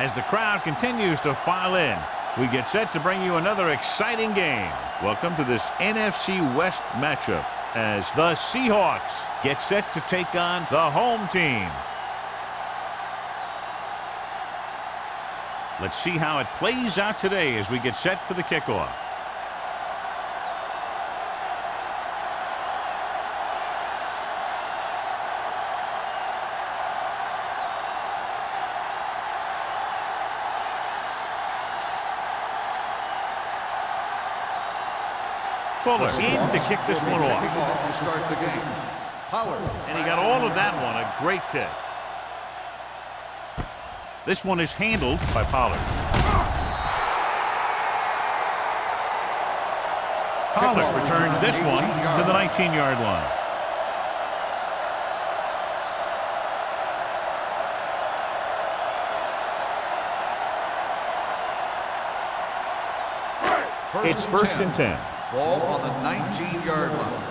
As the crowd continues to file in, we get set to bring you another exciting game. Welcome to this NFC West matchup as the Seahawks get set to take on the home team. Let's see how it plays out today as we get set for the kickoff. Fuller in to kick this one off. To start the game. And he got all of that one. A great kick. This one is handled by Pollard. Pollard returns this one to the 19-yard line. It's first and 10. Ball on the 19-yard line.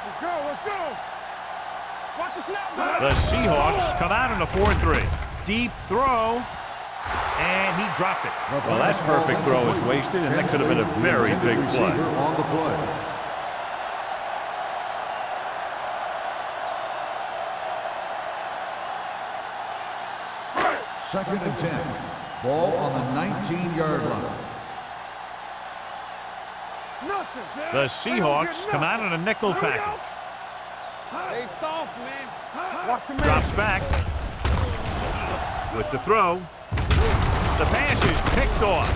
Let's go, let's go. Watch the snap. The Seahawks come out in a 4-3. Deep throw, and he dropped it. Well, that perfect throw is wasted, and that could have been a very big play. On the play. Second and 10. Ball on the 19-yard line. The Seahawks come out in a nickel package. Stay soft, man. Watch him. Drops back. With the throw. The pass is picked off.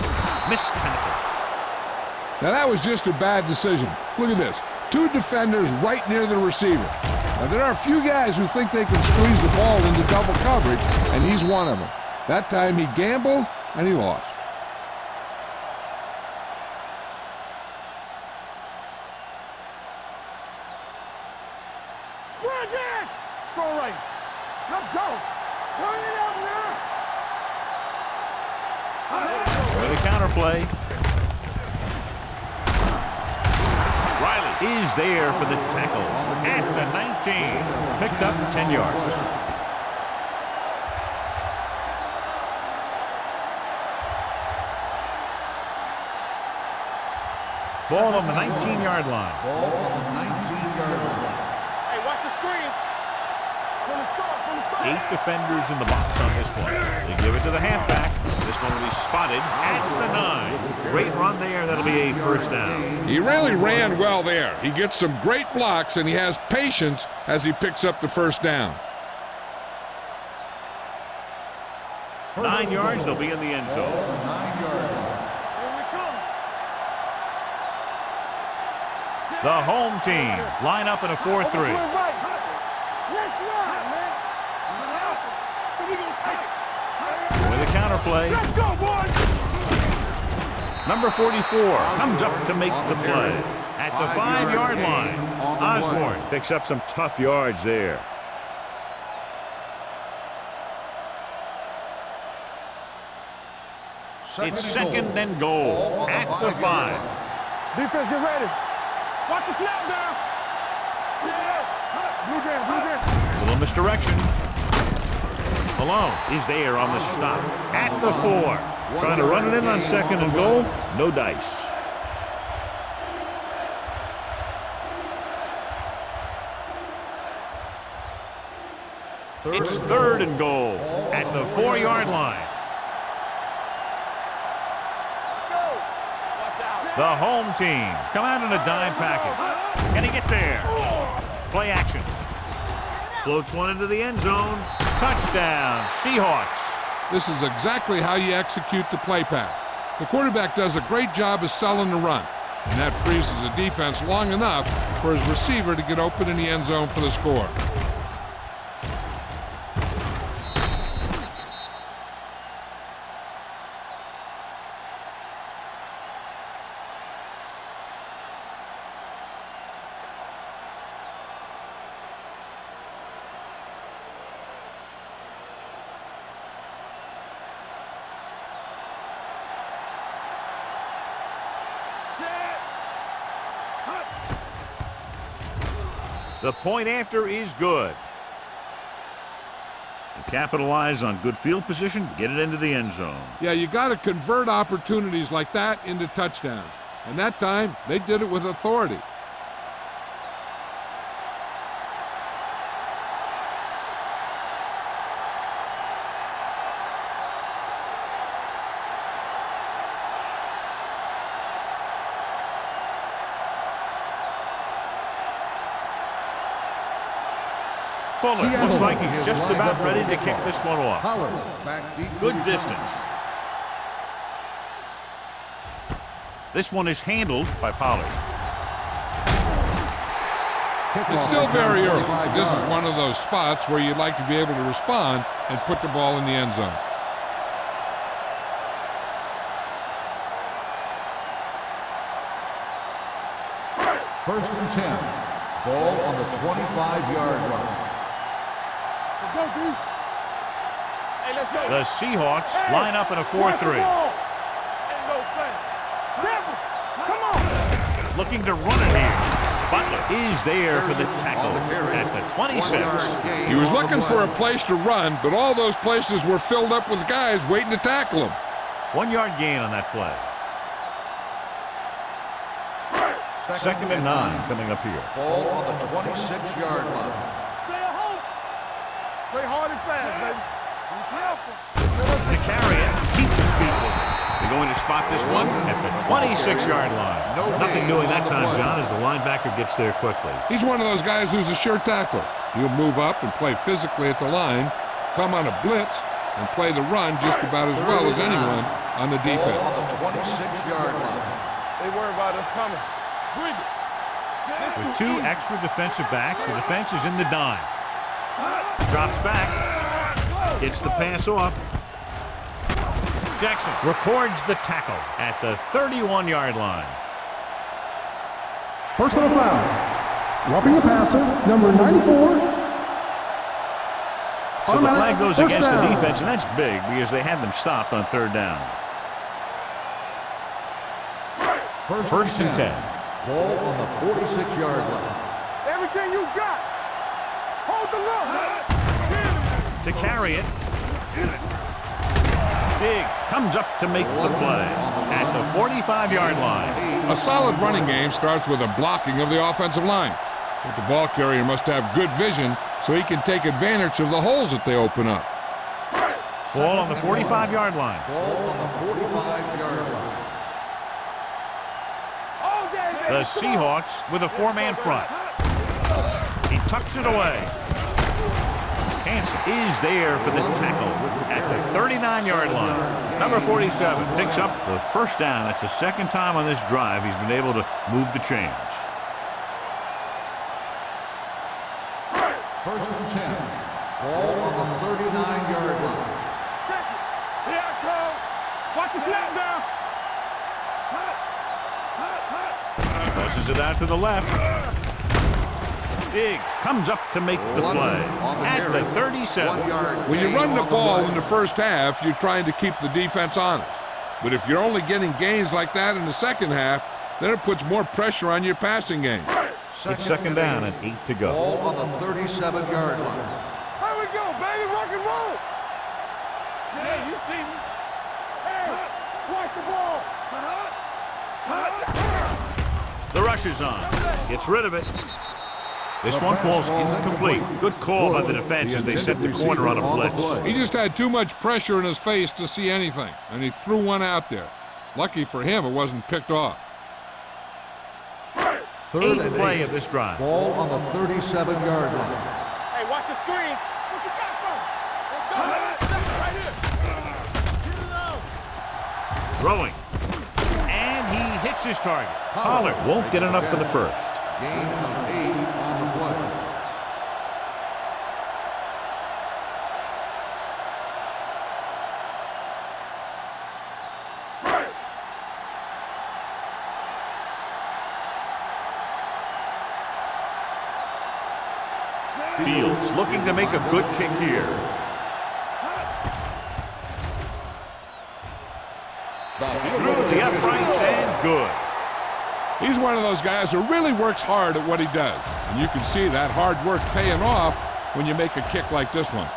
Missed tackle. Now that was just a bad decision. Look at this. Two defenders right near the receiver. Now there are a few guys who think they can squeeze the ball into double coverage, and he's one of them. That time he gambled, and he lost. Throw right. Let's go. Turn it up now. With a counterplay. Riley is there for the tackle at the 19. Picked up 10 yards. Ball on the 19-yard line. Ball on the 19-yard line. Hey, watch the screen. From the start. 8 defenders in the box on this one. They give it to the halfback. This one will be spotted at the 9. Great run there. That'll be a first down. He really ran well there. He gets some great blocks, and he has patience as he picks up the first down. 9 yards. They'll be in the end zone. 9-yard line. Here we come. The home team line up in a 4-3. Let's run, man. So we gonna take it. With a counterplay. Let's go, boys. Number 44 comes up to make the play. At the 5-yard line, Osborne picks up some tough yards there. It's second and goal at the 5. Defense, get ready. Watch the snap down. Blue jam. Little misdirection. Malone is there on the stop at the 4. Trying to run it in on second and goal. No dice. It's third and goal at the 4-yard line. The home team come out in a dime package. Can he get there? Play action. Floats one into the end zone. Touchdown, Seahawks. This is exactly how you execute the play pass. The quarterback does a great job of selling the run, and that freezes the defense long enough for his receiver to get open in the end zone for the score. The point after is good. And Capitalize on good field position, get it into the end zone. Yeah, you got to convert opportunities like that into touchdowns. And that time, they did it with authority. Fuller looks like he's just about ready to kick this one off. Good distance. This one is handled by Pollard. It's still very early. This is one of those spots where you'd like to be able to respond and put the ball in the end zone. First and 10. Ball on the 25-yard line. Let's go, dude. Hey, let's go. The Seahawks line up in a 4-3. Come on. Looking to run it here. Butler is there for the tackle at the 26. He was looking for a place to run, but all those places were filled up with guys waiting to tackle him. 1 yard gain on that play. Second and 9 coming up here. Ball on the 26-yard line. Stay at home. Play hard and fast, baby. Be careful. To carry it, keeps his feet with it. They're going to spot this one at the 26-yard line. Nothing doing that time, John, as the linebacker gets there quickly. He's one of those guys who's a sure tackler. He'll move up and play physically at the line, come on a blitz, and play the run just about as well as anyone on the defense. Ball on the 26-yard line. They worry about us coming. With 2 extra defensive backs, the defense is in the dime. Drops back, gets the pass off. Jackson records the tackle at the 31-yard line. Personal foul. Roughing the passer, number 94. So the flag goes against the defense, and that's big because they had them stopped on 3rd down. First and 10. Ball on the 46-yard line. Everything you got. Hold the look. To carry it. Big comes up to make the play at the 45-yard line. A solid running game starts with a blocking of the offensive line. But the ball carrier must have good vision so he can take advantage of the holes that they open up. Ball on the 45-yard line. Ball on the 45-yard line. The Seahawks with a 4-man front. He tucks it away. Hanson is there for the tackle at the 39-yard line. Number 47 picks up the first down. That's the 2nd time on this drive he's been able to move the chains. First and 10. Ball on the 39-yard line. Check it. Here I come. Watch the snap down. Tosses it out to the left. Diggs comes up to make the play at the 37. When you run the ball in the first half, you're trying to keep the defense honest. But if you're only getting gains like that in the second half, then it puts more pressure on your passing game. It's 2nd down and 8 to go. Ball on the 37-yard line. Here we go, baby. Rock and roll. Hey, you see me? Hey, watch the ball. The rush is on. Gets rid of it. This one falls incomplete. Good call by the defense as they set the corner on a blitz. He just had too much pressure in his face to see anything, and he threw one out there. Lucky for him, it wasn't picked off. 8th play of this drive. Ball on the 37-yard line. Hey, watch the screen. What you got for me? Let's go. Right here. Get it out. Throwing. And he hits his target. Pollard won't get enough for the first. Gain of 8 on the play. Fields looking to make a good kick here. Through the uprights and good. He's one of those guys who really works hard at what he does. And you can see that hard work paying off when you make a kick like this one.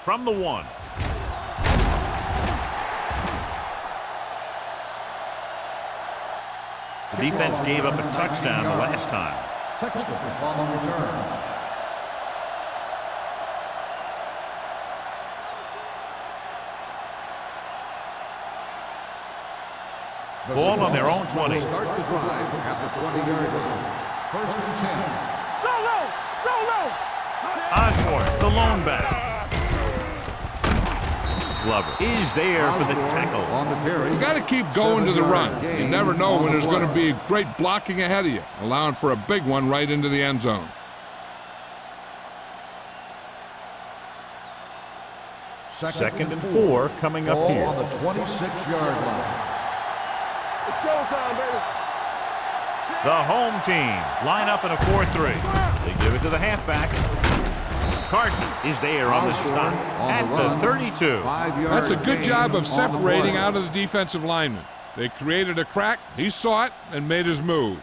from the 1. The defense gave up a touchdown the last time. Sexton on the return. Ball on their own 20. Start the drive at the 20-yard line. First and 10. Solo! Solo! Osborne, the lone back. Glover is there for the tackle. On the carry. You got to keep going to the run. You never know when there's going to be great blocking ahead of you, allowing for a big one right into the end zone. Second and 4 coming up Ball here. on the 26-yard line. It's showtime, baby. The home team line up in a 4-3. They give it to the halfback. Carson is there on the stop at the 32. That's a good job of separating out of the defensive lineman. They created a crack, he saw it, and made his move.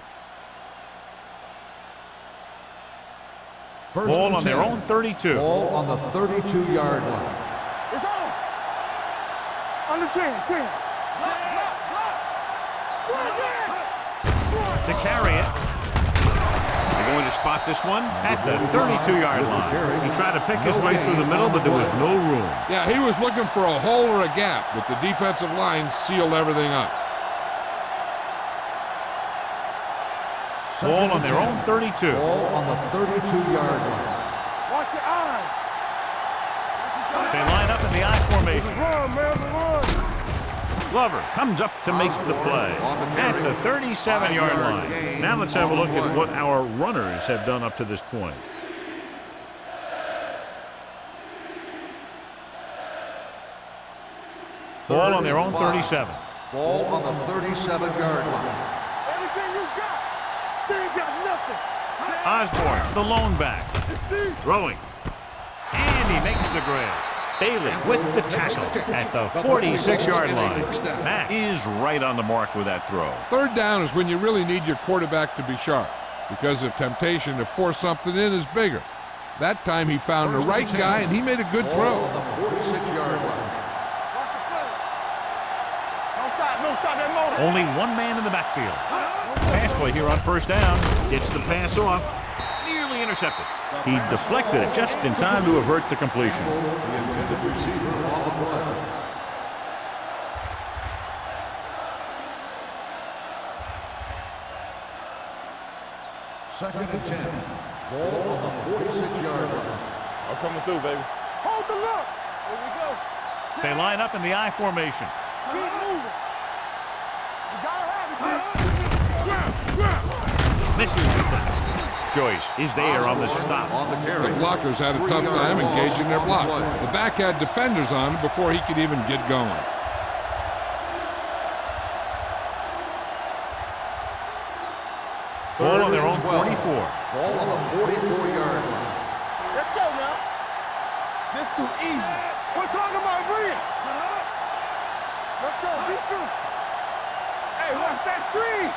Ball on their own 32. Ball on the 32-yard line. It's on. Under 10. To carry it. They're going to spot this one at the 32-yard line. He tried to pick his way through the middle, but there was no room. Yeah, he was looking for a hole or a gap, but the defensive line sealed everything up. Ball on their own 32. Ball on the 32-yard line. Watch your eyes. They line up in the I formation. Run, man, run. Glover comes up to make the play at the 37-yard line. Now let's have a look at what our runners have done up to this point. Ball on their own 37. Ball on the 37-yard line. Everything you got. They ain't got nothing. Osborne, the lone back. Throwing. And he makes the grab. Bailey with the tackle at the 46-yard line. Mack is right on the mark with that throw. Third down is when you really need your quarterback to be sharp, because the temptation to force something in is bigger. That time he found the right guy, and he made a good throw. On the 46-yard line. Don't stop that motor. Only one man in the backfield. Pass play here on first down. Gets the pass off. Nearly intercepted. He deflected it just in time to avert the completion. The intended receiver on the play. Second and 10. Ball on the 46-yard line. I'm coming through, baby. Hold the look. Here we go. They line up in the I formation. Keep moving. You gotta have it, Misses the tackle. Joyce is there on the stop. On the carry. The blockers had a tough time engaging their block. The back had defenders on him before he could even get going. Ball on their own 44. Ball on the 44-yard line. Let's go now. This too easy. We're talking about Bria. Let's go. Be true. Hey, watch that screen.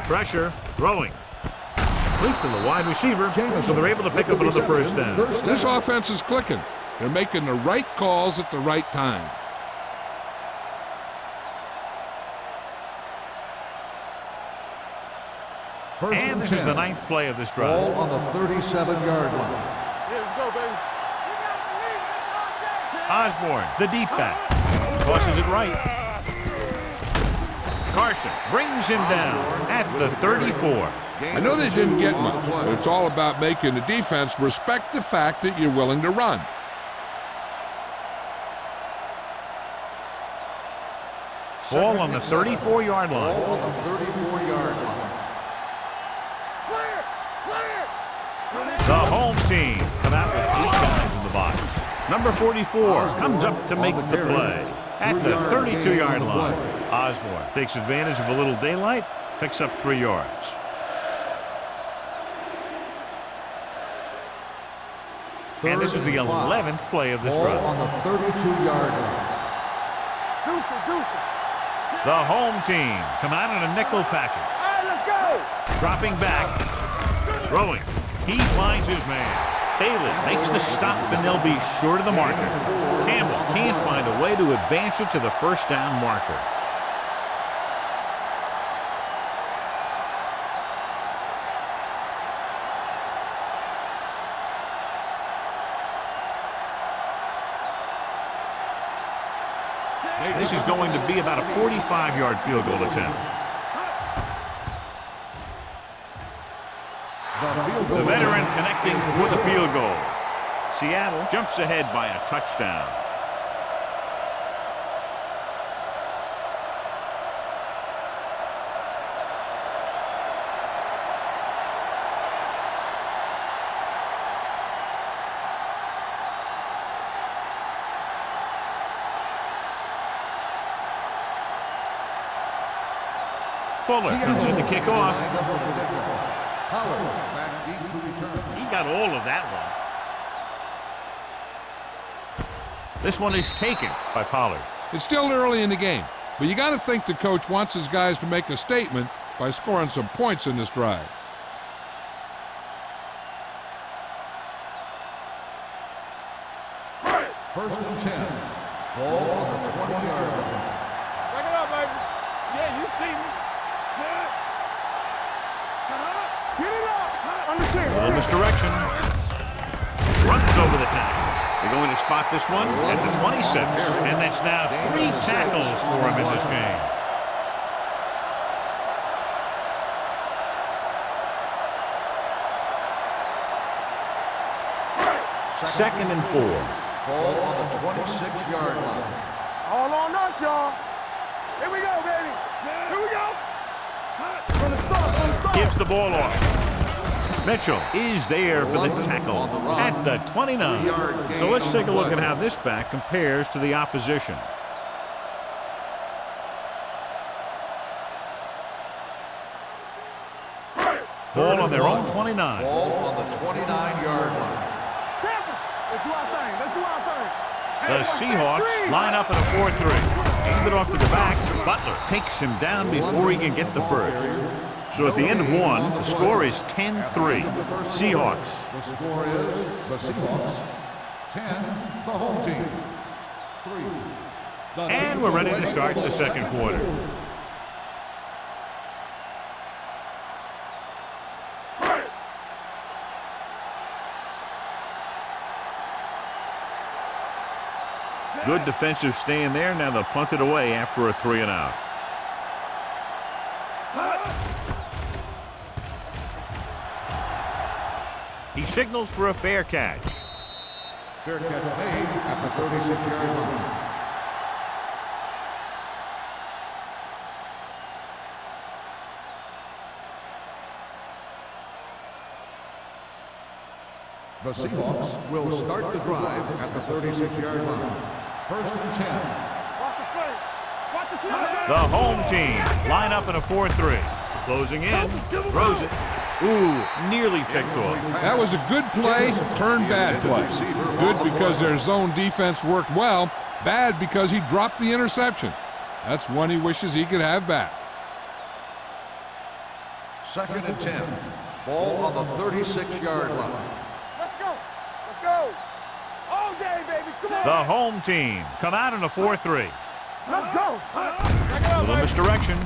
Pressure. Throwing. Complete to the wide receiver, so they're able to pick up another first down. This offense is clicking. They're making the right calls at the right time. And this is the 9th play of this drive. Ball on the 37-yard line. Here we go, baby. Osborne, the deep back. Tosses it right. Carson brings him down at the 34. I know they didn't get much, but it's all about making the defense respect the fact that you're willing to run. Ball on the 34-yard line. Ball on the 34-yard line. The home team come out with 8 guys in the box. Number 44 comes up to make the play at the 32-yard line. Osborne takes advantage of a little daylight, picks up 3 yards. And this is the 11th play of this drive. Ball on the 32-yard line. The home team come out in a nickel package. All right, let's go. Dropping back. Throwing. He finds his man. Bailey makes the stop, and they'll be short of the marker. Campbell can't find a way to advance it to the first down marker. This is going to be about a 45-yard field goal attempt. The veteran connecting for the field goal. Seattle jumps ahead by a touchdown. Fuller comes in to kick off. He got all of that one. This one is taken by Pollard. It's still early in the game, but you got to think the coach wants his guys to make a statement by scoring some points in this drive. First and 10. Ball on the 20-yard line. Back it up, baby. Yeah, you see me. Get it up. Understand. Little misdirection. Runs over the tackle. They're going to spot this one at the 26. And that's now 3 tackles for him in this game. Second and 4. Ball on the 26-yard line. All on us, y'all. Here we go, baby. Here we go. From the start. Gives the ball off. Mitchell is there for the tackle at the 29. So let's take a look at how this back compares to the opposition. Ball on their own 29. Ball on the 29-yard line. Let's do our thing. Let's do our thing. The Seahawks line up in a 4-3. Hand it off to the back. Butler takes him down before he can get the first. So at the end of one, the score is 10-3. Seahawks. The score is the Seahawks 10, the home team 3. And we're ready to start the second quarter. Good defensive stand there. Now they'll punt it away after a 3-and-out. He signals for a fair catch. Fair catch made at the 36-yard line. The Seahawks will start the drive at the 36-yard line. First and 10. Watch the play. Watch the snap. The home team line up in a 4-3. Closing in. Throws it. Ooh, nearly picked off. That was a good play, turned bad play. Good because their zone defense worked well. Bad because he dropped the interception. That's one he wishes he could have back. Second and 10. Ball on the 36-yard line. Let's go. Let's go. All day, baby. Come on. The home team come out in a 4-3. Let's go. Back it up, Little baby. misdirection.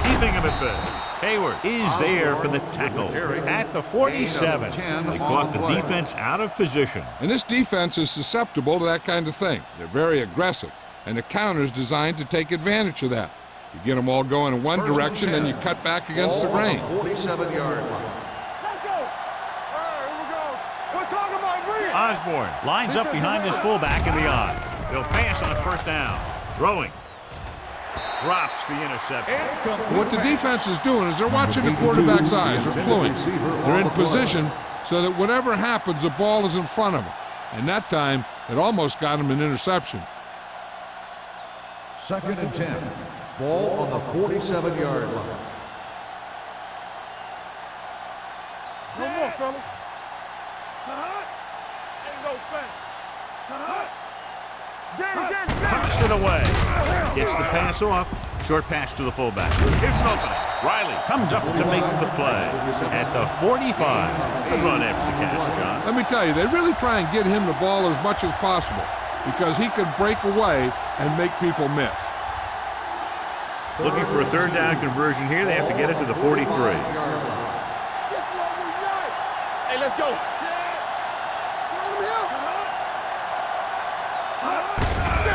Keeping him at bay. Hayward is there for the tackle at the 47. They caught the defense out of position. And this defense is susceptible to that kind of thing. They're very aggressive, and the counter's designed to take advantage of that. You get them all going in one direction, then you cut back against the grain. 47-yard line. Let's go. All right, here we go. We're talking about brilliant. Osborne lines up behind his fullback in the odd. They'll pass on first down. Throwing. Drops the interception. What the defense is doing is they're watching the quarterback's eyes. They're cluing. They're in position so that whatever happens, the ball is in front of them. And that time, it almost got him an interception. Second and 10. Ball on the 47-yard line. No more, fella. Ain't no thing. Tucks it away. Gets the pass off. Short pass to the fullback. Here's an opening. Riley comes up to make the play at the 45. Good run after the catch, John. Let me tell you, they really try and get him the ball as much as possible because he can break away and make people miss. Looking for a third down conversion here. They have to get it to the 43. Hey, let's go.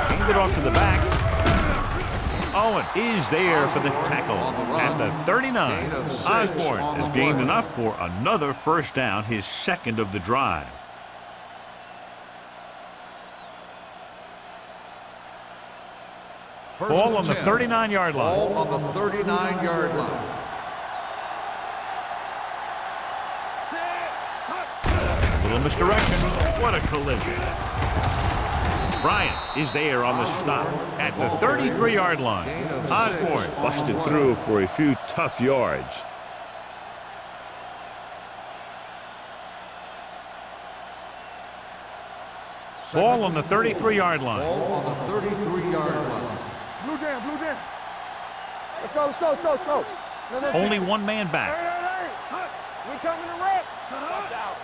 Hand it off to the back. Owen is there for the tackle at the 39. Osborne has gained enough for another first down, his second of the drive. Ball on the 39-yard line. Ball on the 39-yard line. Little misdirection. What a collision. Bryant is there on the stop at the 33-yard line. Osborne busted through for a few tough yards. Ball on the 33-yard line. Ball on the 33-yard line. Blue down, blue down. Let's go, let's go, let's go, let's go. Only one man back. We coming to wreck. Watch out.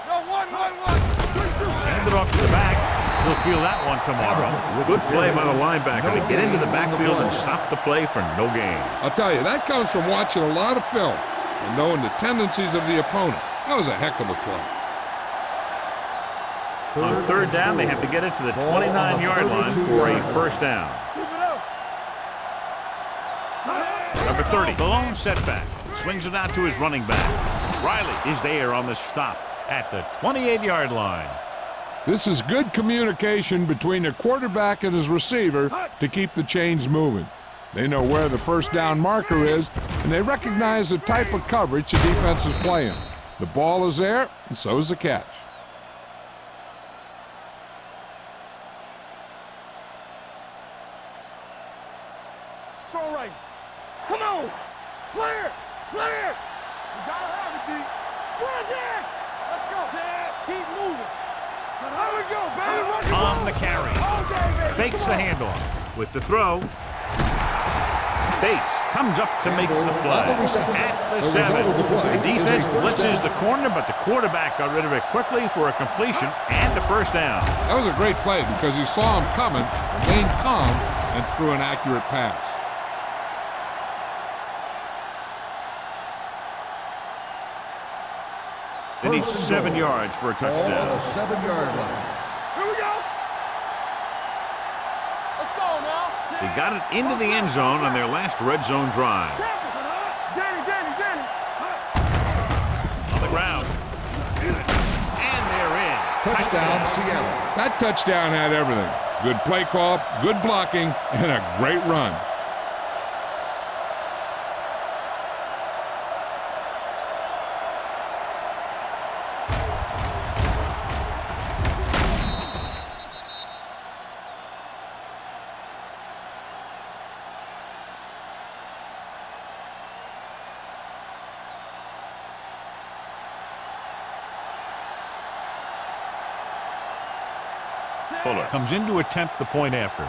No, one. Hand it off to the back. He'll feel that one tomorrow. Good play by the linebacker to get into the backfield and stop the play for no gain. I'll tell you, that comes from watching a lot of film and knowing the tendencies of the opponent. That was a heck of a play. On third down, they have to get it to the 29-yard line for a first down. Number 30, the lone setback. Swings it out to his running back. Riley is there on the stop at the 28-yard line. This is good communication between the quarterback and his receiver to keep the chains moving. They know where the first down marker is, and they recognize the type of coverage the defense is playing. The ball is there, and so is the catch. Strong right. Come on. Clear. You gotta have it, D. Run it. Let's go. Keep moving. There we go, baby. On the carry. Fakes the handoff. With the throw. Bates comes up to make the play at the 7. The defense blitzes the corner, but the quarterback got rid of it quickly for a completion and a first down. That was a great play because he saw him coming, remained calm, and threw an accurate pass. They need 7 yards for a Ball on touchdown. the 7-yard line. Here we go. Let's go now. They got it into the end zone on their last red zone drive. Danny. On the ground. And they're in. Touchdown, Seattle. That touchdown had everything. Good play call, good blocking, and a great run. Fuller comes in to attempt the point after.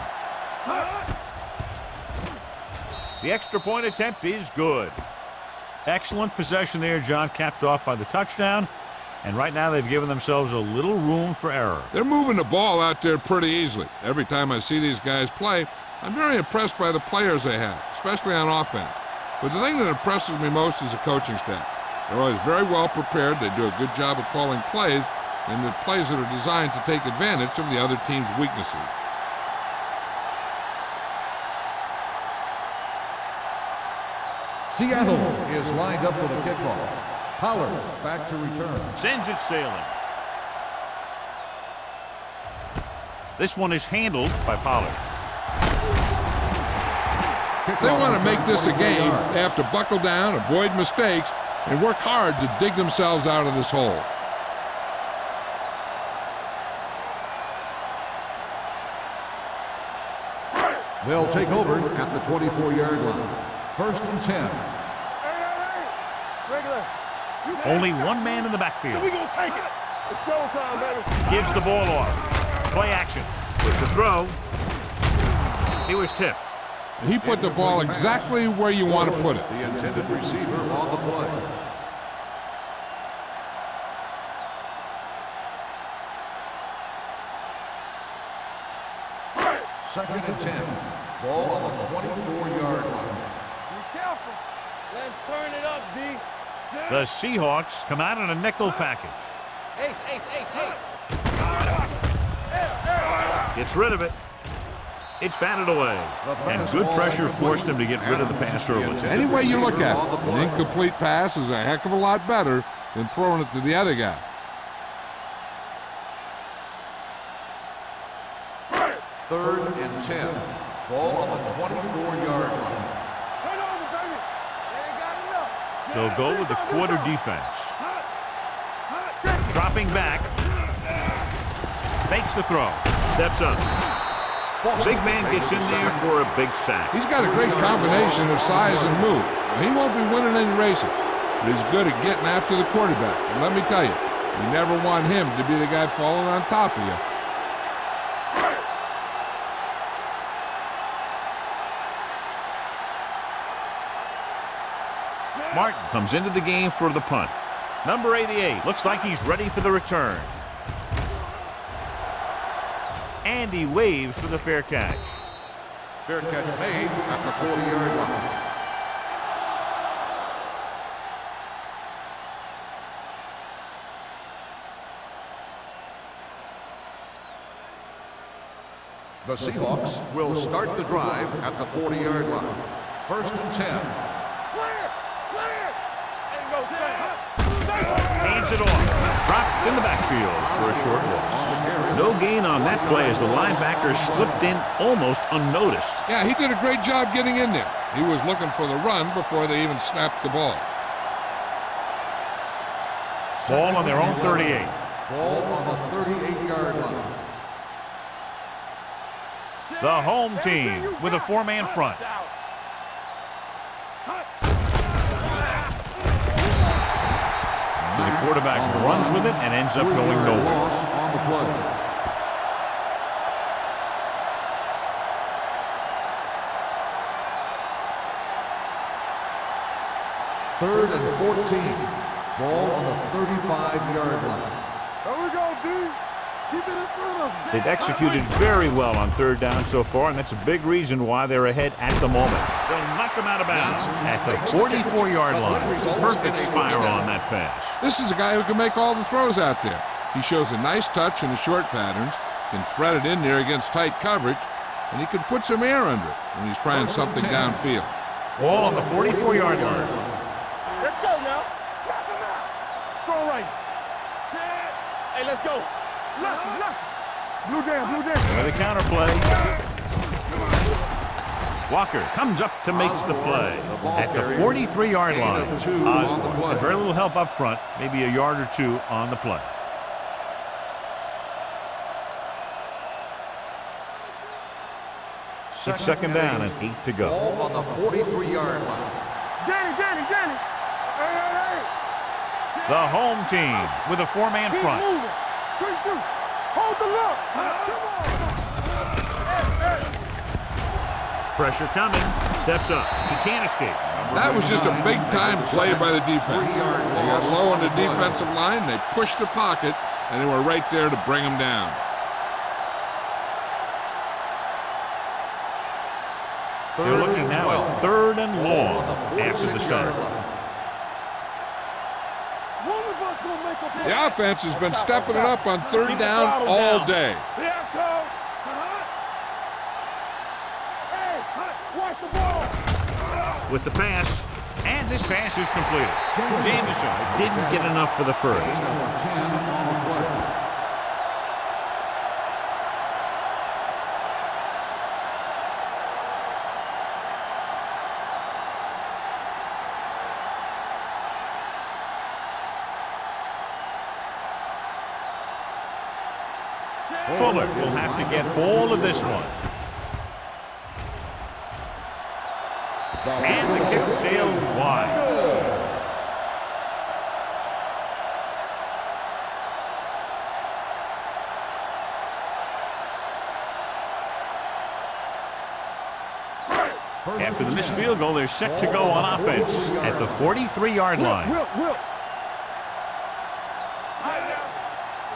The extra point attempt is good. Excellent possession there, John, capped off by the touchdown. And right now they've given themselves a little room for error. They're moving the ball out there pretty easily. Every time I see these guys play, I'm very impressed by the players they have, especially on offense. But the thing that impresses me most is the coaching staff. They're always very well prepared. They do a good job of calling plays, and the plays that are designed to take advantage of the other team's weaknesses. Seattle is lined up for the kickoff. Pollard back to return. Sends it sailing. This one is handled by Pollard. If they want to make this a game, they have to buckle down, avoid mistakes, and work hard to dig themselves out of this hole. They'll take over at the 24-yard line. First and 10. Regular. Only one man in the backfield. We gonna take it. It's showtime, baby. Gives the ball off. Play action. With the throw. He was tipped. He put the ball exactly where you want to put it. The intended receiver on the play. Second and 10. Ball on the 24-yard line. Be careful. Let's turn it up, D. The Seahawks come out in a nickel package. Ace, ace, ace, ace. Gets rid of it. It's batted away. And good pressure forced him to get rid of the pass early. Any way you look at it, an incomplete pass is a heck of a lot better than throwing it to the other guy. Third and 10. Ball on the 24-yard line. Turn over, baby. They ain't got enough. They'll go with the quarter defense. Dropping back. Fakes the throw. Steps up. Big man gets in there for a big sack. He's got a great combination of size and move. He won't be winning any races, but he's good at getting after the quarterback. And let me tell you, you never want him to be the guy falling on top of you. Martin comes into the game for the punt. Number 88 looks like he's ready for the return. And he waves for the fair catch. Fair catch made at the 40-yard line. The Seahawks will start the drive at the 40-yard line. First and 10. Clear! Clear! Ain't no sense. Hands it off. Dropped in the backfield for a short loss. No gain on that play as the linebacker slipped in almost unnoticed. Yeah, he did a great job getting in there. He was looking for the run before they even snapped the ball. Ball on their own 38. Ball on the 38-yard line. The home team with a four-man front. So the quarterback runs with it and ends up going nowhere. Loss on the play. Third and 14. Ball on the 35-yard line. There we go, D. Keep it in front of him. They've executed very well on third down so far, and that's a big reason why they're ahead at the moment. They'll knock them out of bounds at the 44-yard line. Perfect spiral on that pass. This is a guy who can make all the throws out there. He shows a nice touch in the short patterns, can thread it in there against tight coverage, and he can put some air under it when he's trying something downfield. Ball on the 44-yard line. Let's go now. Strong right. Hey, let's go. Left. Blue down. With a counter play. Walker comes up to make the play at the 43-yard line. Osborne had very little help up front, maybe a yard or two on the play. It's second down and 8 to go. Ball on the 43-yard line. Danny. Hey. The home team with a four-man Keep front. moving. Good shoot. Hold the look. Come on. Pressure coming. Steps up. He can't escape. That was just a big-time play by the defense. They got low on the defensive line, they pushed the pocket, and they were right there to bring him down. They're looking now at third and long after the center. One of us gonna make a play. The offense has been stepping it up on third down all day. Yeah, Cole. Hey, watch the ball. With the pass, and this pass is completed. Jameson didn't get enough for the first. Number 10 on the play. Fuller will have to get all of this one. And the kick sails wide. After the missed field goal, they're set to go on offense at the 43-yard line. Will.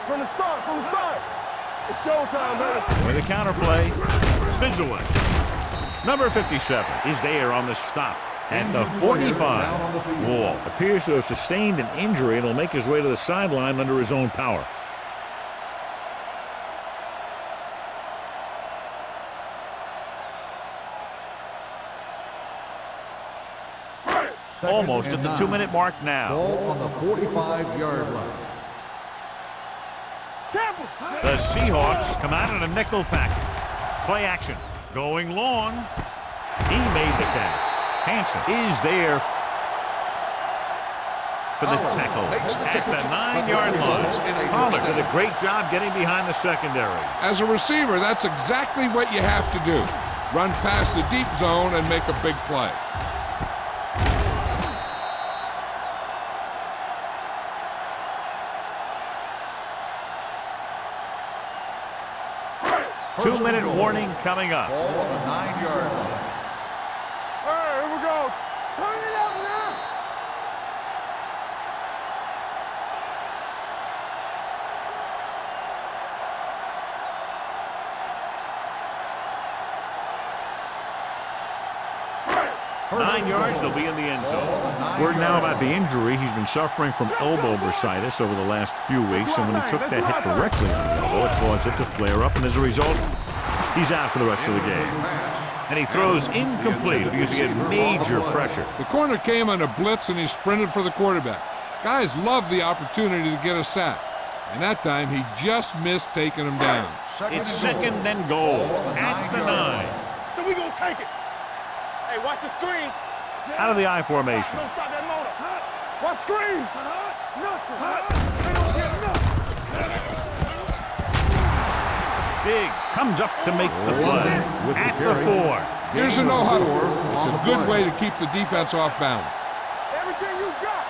From the start. It's showtime, baby. With a counterplay, spins away. Number 57 is there on the stop at the 45. Wall appears to have sustained an injury and will make his way to the sideline under his own power. Almost at the 2-minute mark now. Ball on the 45-yard line. The Seahawks come out in a nickel package. Play action. Going long. He made the catch. Hansen is there for the tackle at the 9-yard line. Pollard did a great job getting behind the secondary. As a receiver, that's exactly what you have to do. Run past the deep zone and make a big play. Two-minute warning coming up. Ball on the 9-yard line. All right, here we go. Turn it up now. First 9 yards, they'll be in the end zone. Word now about the injury. He's been suffering from elbow bursitis over the last few weeks, and when he took that hit directly on the elbow, it caused it to flare up, and as a result, he's out for the rest of the game. And he throws incomplete because he had major pressure. The corner came on a blitz, and he sprinted for the quarterback. Guys love the opportunity to get a sack, and that time he just missed taking him down. It's second and goal at the 9. So we gonna take it. Hey, watch the screen. Out of the I formation. Don't stop that motor. Watch screen. Nothing. They don't get nothing. Big comes up to make the play at the 4. Here's a no-huddle. It's a good way to keep the defense off balance. Everything you got.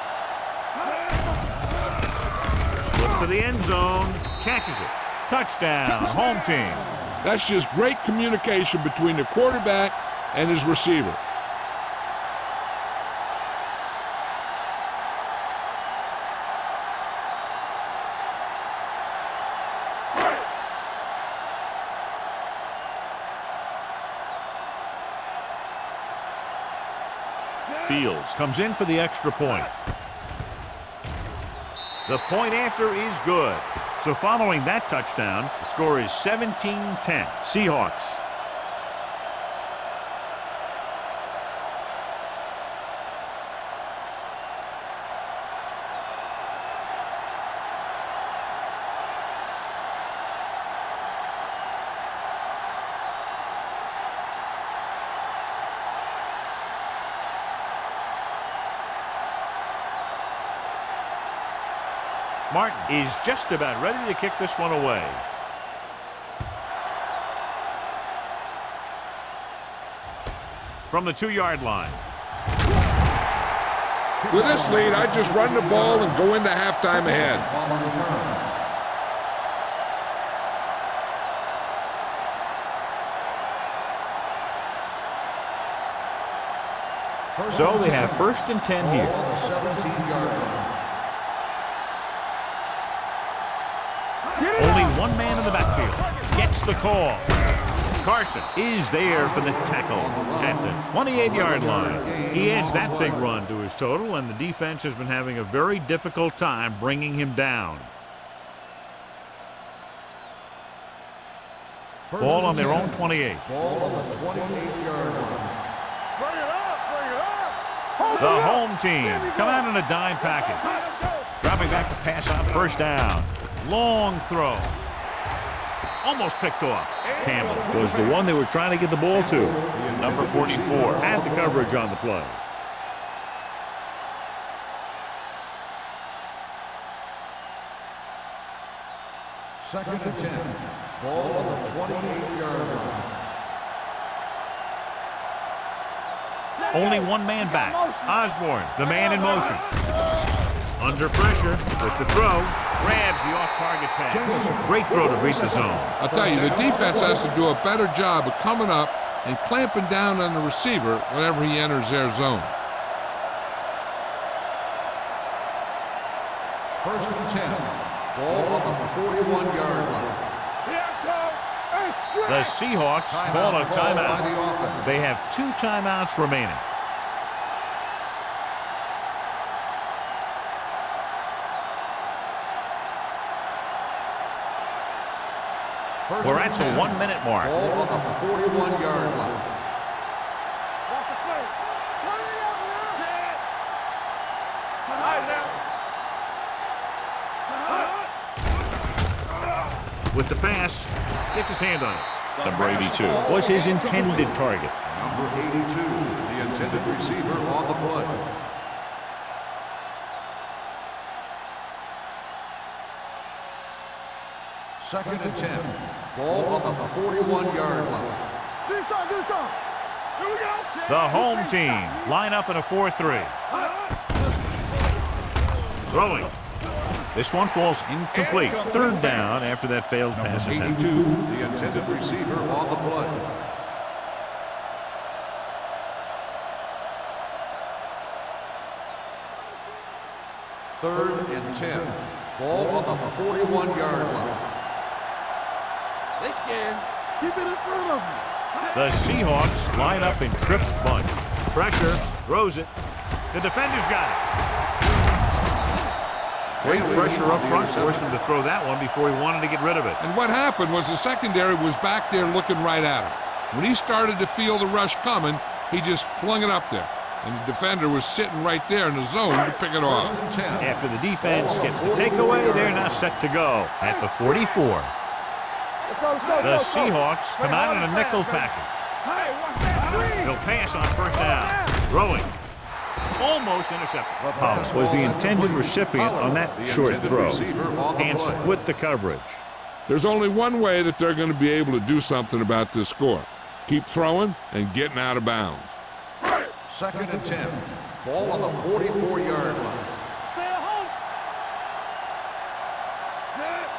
Looks to the end zone, catches it. Touchdown, home team. That's just great communication between the quarterback and his receiver. Fields comes in for the extra point. The point after is good. So following that touchdown, the score is 17-10. Seahawks. Martin is just about ready to kick this one away. From the 2-yard line. With this lead, I just run the ball and go into halftime ahead. So they have 1st and 10 here. 17-yard line. Only one man in the backfield gets the call. Carson is there for the tackle at the 28-yard line. He adds that big run to his total, and the defense has been having a very difficult time bringing him down. Ball on their own 28. Ball on the 28-yard line. Bring it up. The home team come out in a dime package. Dropping back to pass on 1st down. Long throw. Almost picked off. Campbell was the one they were trying to get the ball to. Number 44 had the coverage on the play. Second and 10. Ball on the 28-yard line. Only one man back. Osborne, the man in motion. Under pressure with the throw. Grabs the off-target pass. Great throw to reach the zone. I'll tell you, the defense has to do a better job of coming up and clamping down on the receiver whenever he enters their zone. First and 10. Ball on the 41-yard line. The Seahawks call a By the timeout. offense. They have 2 timeouts remaining. First We're and at the 10. 1-minute mark. Ball on the 41-yard line. With the pass, gets his hand on it. Number 82 was his intended target. Number 82, the intended receiver on the play. Second and 10. Ball on the 41-yard line. The home team line up in a 4-3. Throwing. This one falls incomplete. Third down after that failed pass attempt. 82, the intended receiver on the play. Third and 10. Ball on the 41-yard line. They scared. Keep it in front of me. The Seahawks line up in trips bunch. Pressure, throws it. The defender's got it. Great pressure up front, forced him to throw that one before he wanted to get rid of it. And what happened was the secondary was back there looking right at him. When he started to feel the rush coming, he just flung it up there. And the defender was sitting right there in the zone to pick it off. First and 10. After the defense gets the takeaway, they're now set to go at the 44. The Seahawks come out in a nickel package. They'll pass on first down. Throwing. Almost intercepted. Hollis was the intended recipient on that short throw. Hanson with the coverage. There's only one way that they're going to be able to do something about this score. Keep throwing and getting out of bounds. Second and 10. Ball on the 44-yard line.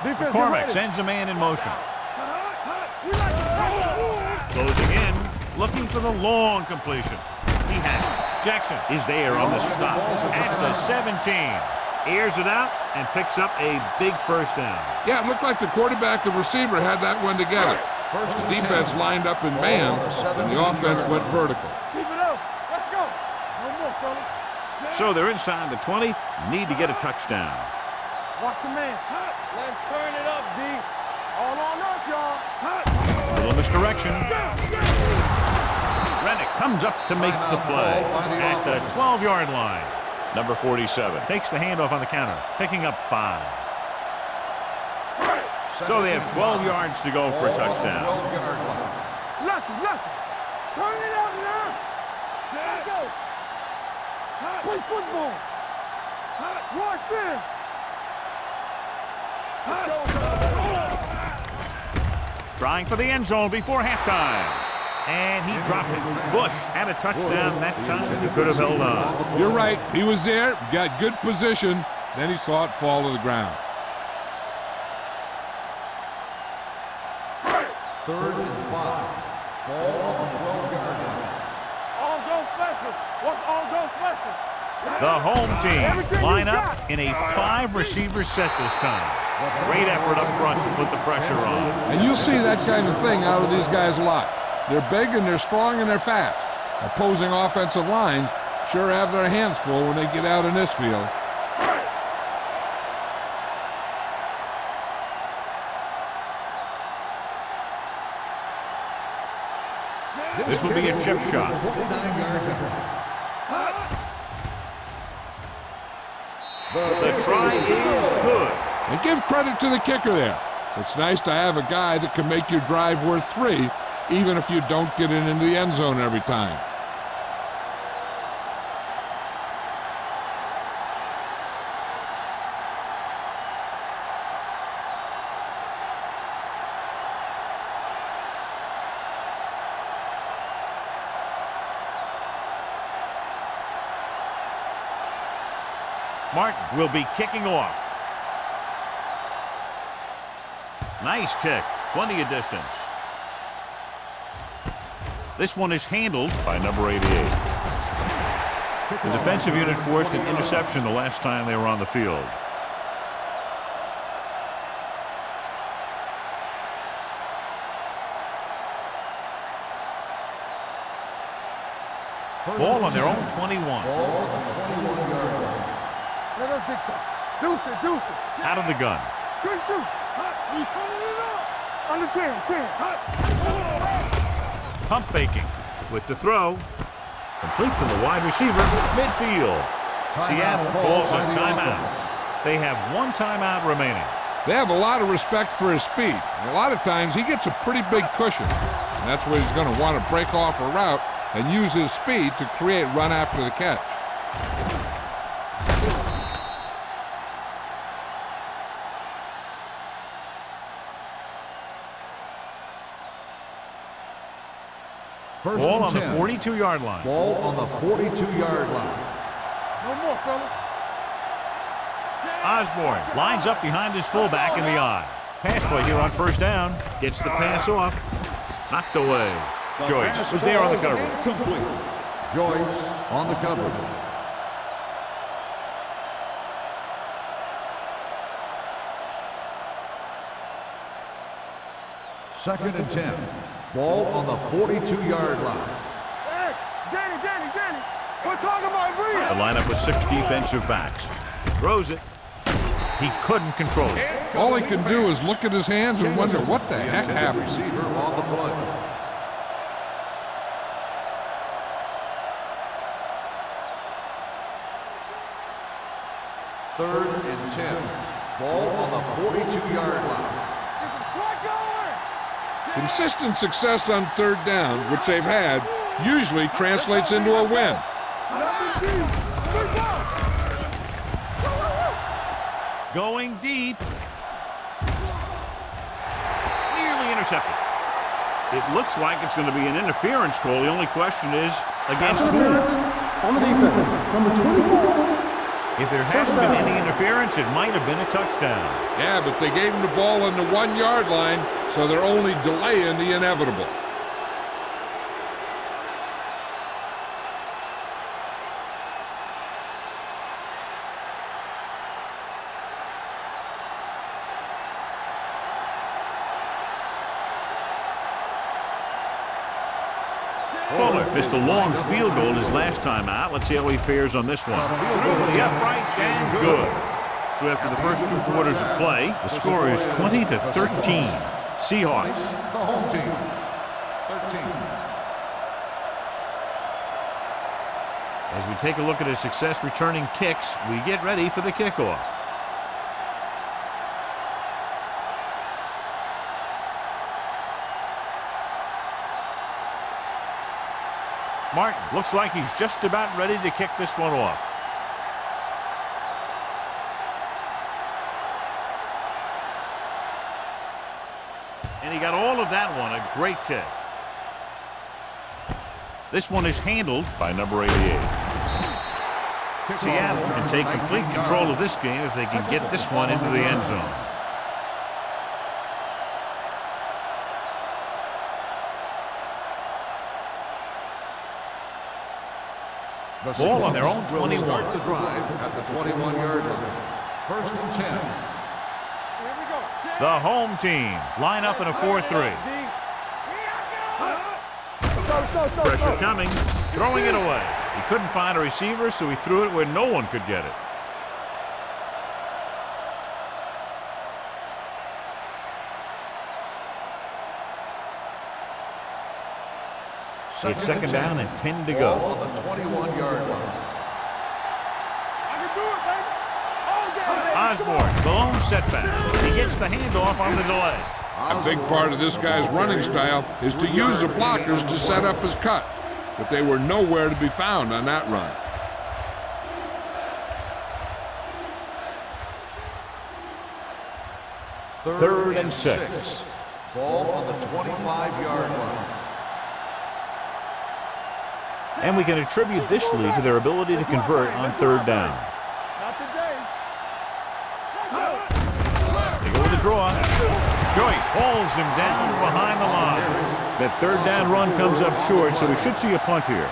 McCormick sends a man in motion. Closing in, looking for the long completion. He has it. Jackson is there on the stop at the 17. Airs it out and picks up a big first down. Yeah, it looked like the quarterback and receiver had that one together. First The and 10. defense lined up in man, and the offense went vertical. Keep it up. Let's go. No more, fellas. So they're inside the 20, need to get a touchdown. Watch your man. Let's turn it up, D. All on us, y'all. Little misdirection. Rennick comes up to make the play at the 12-yard line. Number 47 takes the handoff on the counter, picking up 5. So they have 12 yards to go for a touchdown. Lucky. Turn it up now. Let's go. Play football. Rush in. Trying for the end zone before halftime. And he dropped it. Bush had a touchdown that time. He could have held on. You're right. He was there, got good position, then he saw it fall to the ground. Third and 5. Ball on the 12-yard line. All go special. What's all go special? The home team line up in a 5-receiver set this time. Great effort up front to put the pressure on. And you'll see that kind of thing out of these guys a lot. They're big and they're strong and they're fast. Opposing offensive lines sure have their hands full when they get out in this field. This will be a chip shot. 29 yards out. The try is good. And give credit to the kicker there. It's nice to have a guy that can make your drive worth 3, even if you don't get it into the end zone every time. Martin will be kicking off. Nice kick. Plenty of distance. This one is handled by number 88. The defensive unit forced an interception the last time they were on the field. Ball on their own 21. Ball on the 21-yard line. Let us dictate. Deuce it, deuce it. Out of the gun. Good shoot. You turning it up. Under 10. Pump faking with the throw. Complete to the wide receiver, midfield. Seattle calls a timeout. They have one timeout remaining. They have a lot of respect for his speed. And a lot of times he gets a pretty big cushion. And that's where he's going to want to break off a route and use his speed to create run after the catch. Ball on the 42-yard line. Ball on the 42-yard line. No more, fella. Osborne lines up behind his fullback in the I. Pass play here on first down. Gets the pass off. Knocked away. Joyce was there on the coverage. Complete. Joyce on the coverage. Second and 10. Ball on the 42-yard line. Danny. We're talking about real. The lineup with 6 defensive backs. Throws it. He couldn't control it. All he can do is look at his hands and wonder what the heck happened. Receiver on the play. Third and 10. Ball on the 42-yard line. Consistent success on third down, which they've had, usually translates into a win. Going deep. Nearly intercepted. It looks like it's going to be an interference call. The only question is against who? On the defense, number 24. If there hasn't been any interference, it might have been a touchdown. Yeah, but they gave him the ball on the 1-yard line, so they're only delaying the inevitable. Fuller missed a long field goal his last time out. Let's see how he fares on this one. Through the uprights and good. So after the first 2 quarters of play, the score is 20-13. Seahawks. The home team. 13. As we take a look at his success returning kicks, we get ready for the kickoff. Martin looks like he's just about ready to kick this one off. And he got all of that one, a great kick. This one is handled by number 88. Seattle can take complete control of this game if they can get this one into the end zone. Ball on their own 21. Start the drive at the 21-yard line. First and 10. Here we go. The home team line up in a 4-3. Pressure coming, throwing it away. He couldn't find a receiver, so he threw it where no one could get it. It's second down and 10 to go. Ball on the 21-yard line. I can do it, baby. Osborne, the lone setback. He gets the handoff on the delay. A big part of this guy's running style is to use the blockers to set up his cut, but they were nowhere to be found on that run. Third and 6. Ball on the 25-yard line. And we can attribute this lead to their ability to convert on third down. Not today. They go with the draw. Joyce hauls him down behind the line. That third down run comes up short, so we should see a punt here.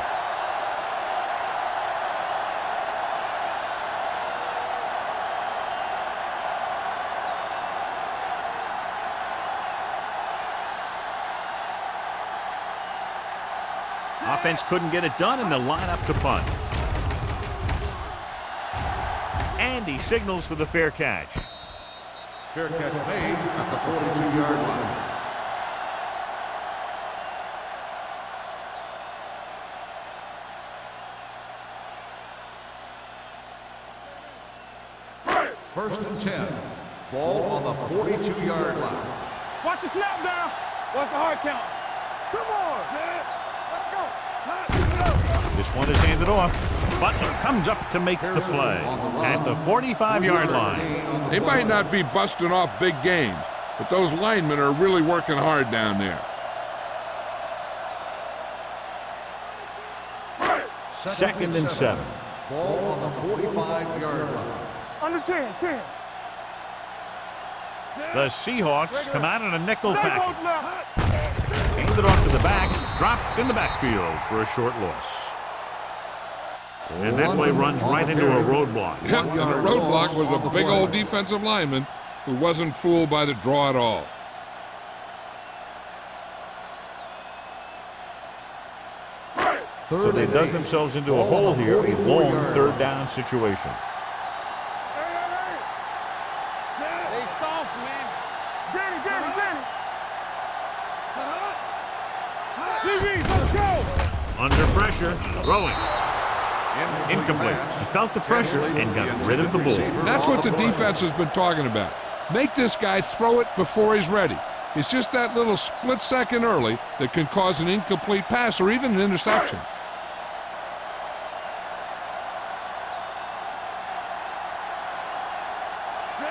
Offense couldn't get it done, and they'll line up to punt. And he signals for the fair catch. Fair catch made at the 42-yard line. First and 10. Ball on the 42-yard line. Watch the snap down. Watch the hard count. Come on. Let's go. This one is handed off. Butler comes up to make the play at the 45-yard line. They might not be busting off big games, but those linemen are really working hard down there. Second and 7. Ball on the 45-yard line. Under 10. The Seahawks come out in a nickel package. Handed off to the back, dropped in the backfield for a short loss. And that play runs right into a roadblock. Yep, and the roadblock was a big old defensive lineman who wasn't fooled by the draw at all. So they dug themselves into a hole here, a long third down situation. Stay soft, man. Danny. TV, let's go. Under pressure, throwing. Incomplete. He felt the pressure and got rid of the ball. That's what the defense has been talking about. Make this guy throw it before he's ready. It's just that little split second early that can cause an incomplete pass or even an interception.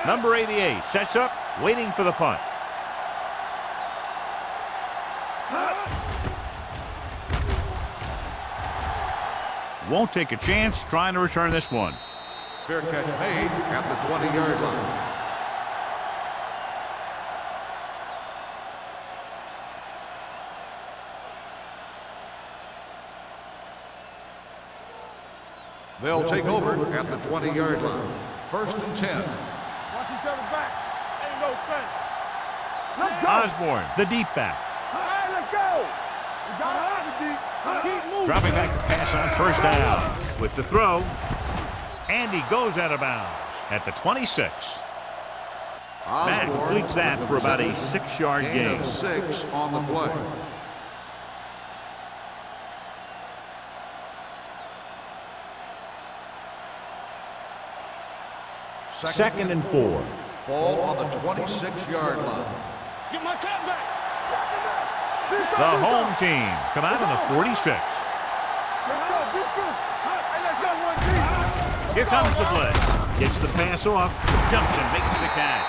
Number 88 sets up, waiting for the punt. Won't take a chance trying to return this one. Fair catch made at the 20-yard line. They'll take over at the 20-yard line. First and 10. Watch each other back. Ain't no thing. Let's go. Osborne, the deep back. All right, let's go. We got to have it deep. Keep moving. Dropping back to pass on first down. With the throw. And he goes out of bounds at the 26. Matt completes that for about a 6-yard gain. 6 on the play. Second and 4. Ball on the 26-yard line. Get my cat back. The home team come out on the 46. Let's go. Beat this. Hey, let's go 1-3. Here comes the play. Gets the pass off. Jumps and makes the catch.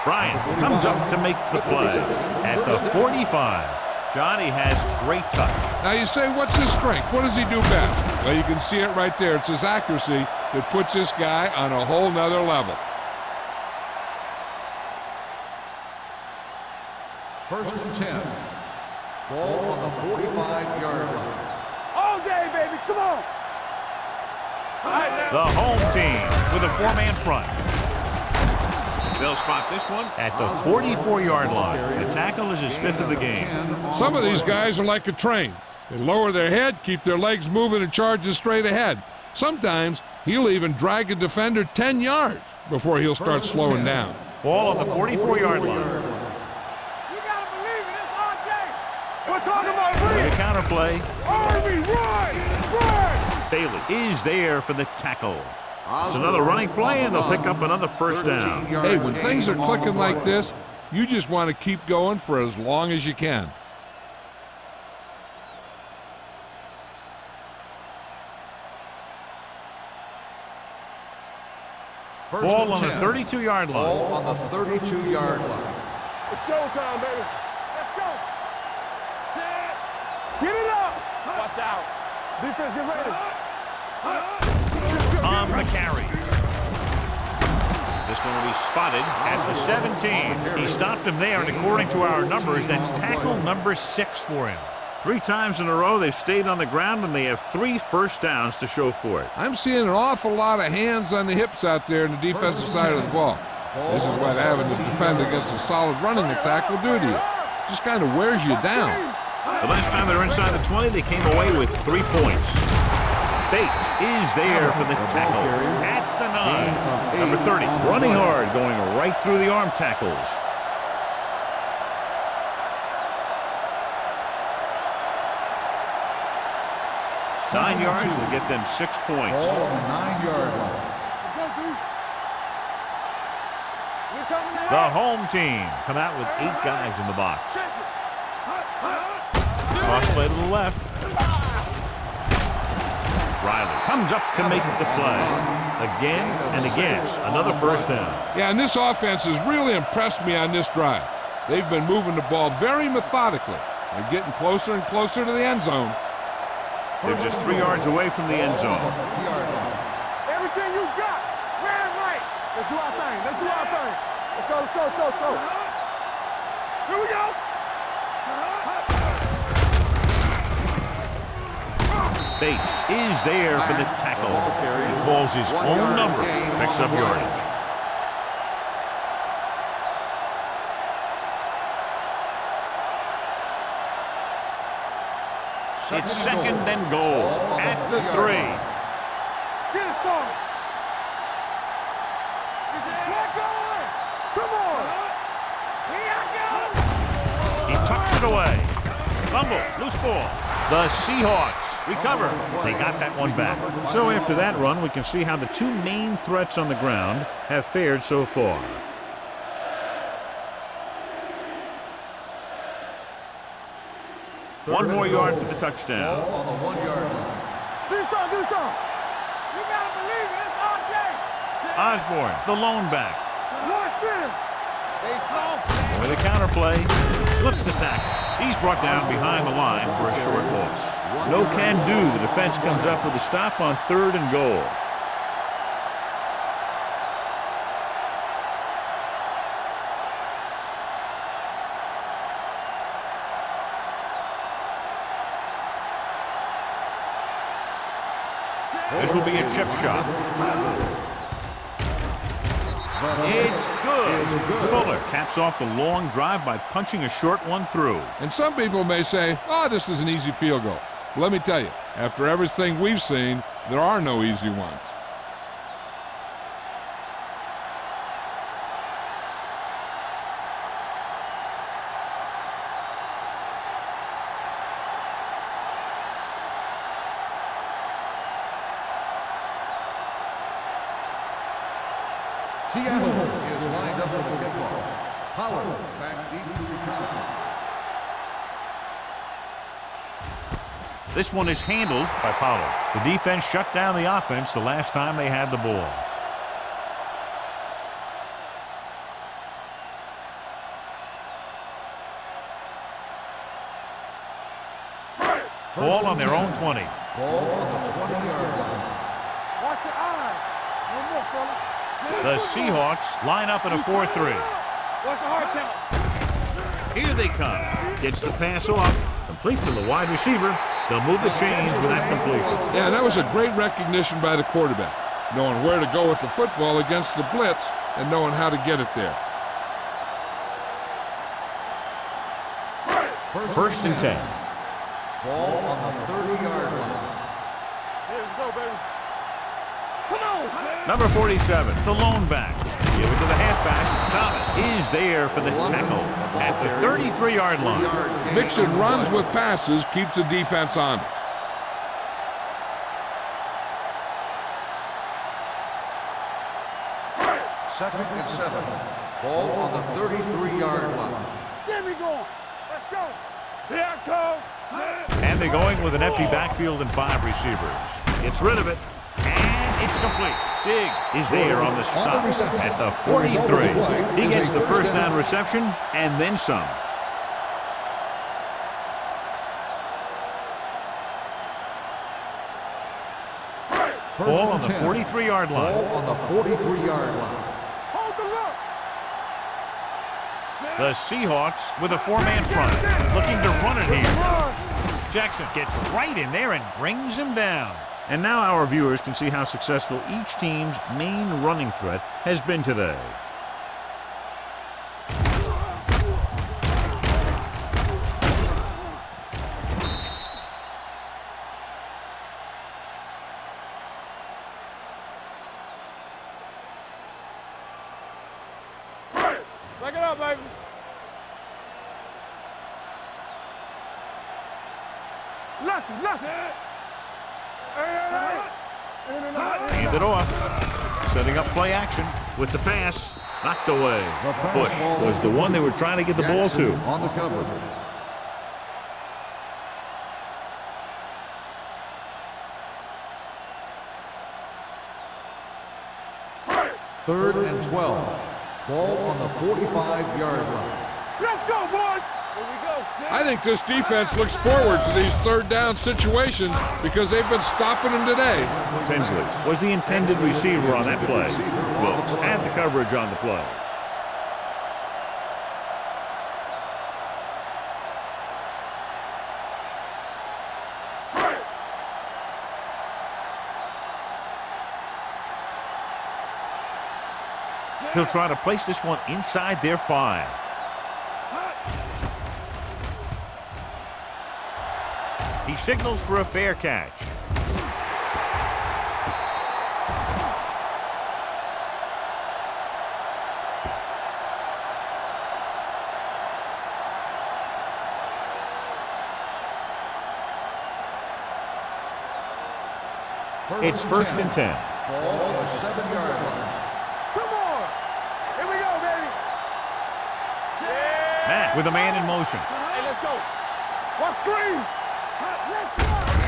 Bryant comes up to make the play at the 45. Johnny has great touch. Now you say, what's his strength? What does he do best? Well, you can see it right there. It's his accuracy that puts this guy on a whole nother level. First and 10. Ball on the 45-yard line. All day, baby. Come on. The home team with a 4-man front. They'll spot this one at the 44-yard line. The tackle is his 5th of the game. Some of these guys are like a train. They lower their head, keep their legs moving, and charge it straight ahead. Sometimes he'll even drag a defender 10 yards before he'll start slowing down. Ball on the 44-yard line. You got to believe it. It's all day. We're talking about With Reed. a counterplay, Army, run. Bailey is there for the tackle. It's another running play, and they'll pick up another first down. Hey, when things are clicking like this, you just want to keep going for as long as you can. Ball on the 32-yard line. Ball on the 32-yard line. It's showtime, baby. Let's go. Set. Get it up. Watch out. Defense, get ready. On the carry. This one will be spotted at the 17. He stopped him there, and according to our numbers, that's tackle number 6 for him. 3 times in a row they've stayed on the ground, and they have 3 first downs to show for it. I'm seeing an awful lot of hands on the hips out there in the defensive side of the ball. This is what having to defend against a solid running attack will do to you. Just kind of wears you down. The last time they were inside the 20, they came away with 3 points. Bates is there for the tackle at the 9. Number 30, running hard, going right through the arm tackles. Nine yards will get them 6 points. Ball on the 9-yard line. The home team come out with 8 guys in the box. Cross play to the left. Riley comes up to make the play. Again and again, another first down. Yeah, and this offense has really impressed me on this drive. They've been moving the ball very methodically. They're getting closer and closer to the end zone. They're just 3 yards away from the end zone. Everything you got, ran right. Let's do our thing. Let's do our thing. Let's go, let's go, let's go, let's go. Here we go. Bates is there for the tackle. He calls his own number, picks up yardage. It's second and goal at the 3. Get it, son. Get going. Come on. Here I go. He tucks it away. Fumble, loose ball. The Seahawks recover. They got that one back. So after that run, we can see how the 2 main threats on the ground have fared so far. One more yard for the touchdown. Ball on the 1-yard line. Do something, do something. You gotta believe it. It's our day. Osborne, the lone back. Watch him. They soft. With a counter play, slips the tackle. He's brought down behind the line for a short loss. No can do. The defense comes up with a stop on 3rd and goal. This will be a chip shot. It's good. Fuller caps off the long drive by punching a short one through. And some people may say, oh, this is an easy field goal. But let me tell you, after everything we've seen, there are no easy ones. Seattle is lined up for the kickoff. Pollard back deep to return. This one is handled by Pollard. The defense shut down the offense the last time they had the ball. Ball on their own 20. Ball on the 20-yard line. Watch your eyes. No more, fella. The Seahawks line up in a 4-3. Watch the hard count. Here they come. Gets the pass off. Complete to the wide receiver. They'll move the chains with that completion. Yeah, that was a great recognition by the quarterback, knowing where to go with the football against the blitz and knowing how to get it there. First and 10. Ball on the 30-yard line. Here we go, baby. Come on. Number 47, the lone back. Give it to the halfback. Thomas is there for the tackle at the 33-yard line. Mixing runs with passes keeps the defense honest. Second and 7. Ball on the 33-yard line. Get me going. Let's go. Here I go. And they're going with an empty backfield and 5 receivers. Gets rid of it, and it's complete. Diggs is there on the stop at the 43. He gets the first down reception and then some. Ball on the 43-yard line. Ball on the 43-yard line. Hold The Seahawks with a four-man front, looking to run it here. Jackson gets right in there and brings him down. And now our viewers can see how successful each team's main running threat has been today. Back it up, baby. Lucky. Hand it off. Setting up play action with the pass. Knocked away. Bush was the one they were trying to get the ball to. On the coverage. Third and 12. Ball on the 45-yard line. Let's go, boys. Here we go. I think this defense looks forward to these third down situations because they've been stopping them today. Tinsley was the intended receiver on that play. Wilkes had the coverage on the play. He'll try to place this one inside their 5. He signals for a fair catch. It's first and 10. Ball on the 7-yard line. Come on. Here we go, baby. Matt with a man in motion. Hey, let's go. What screen?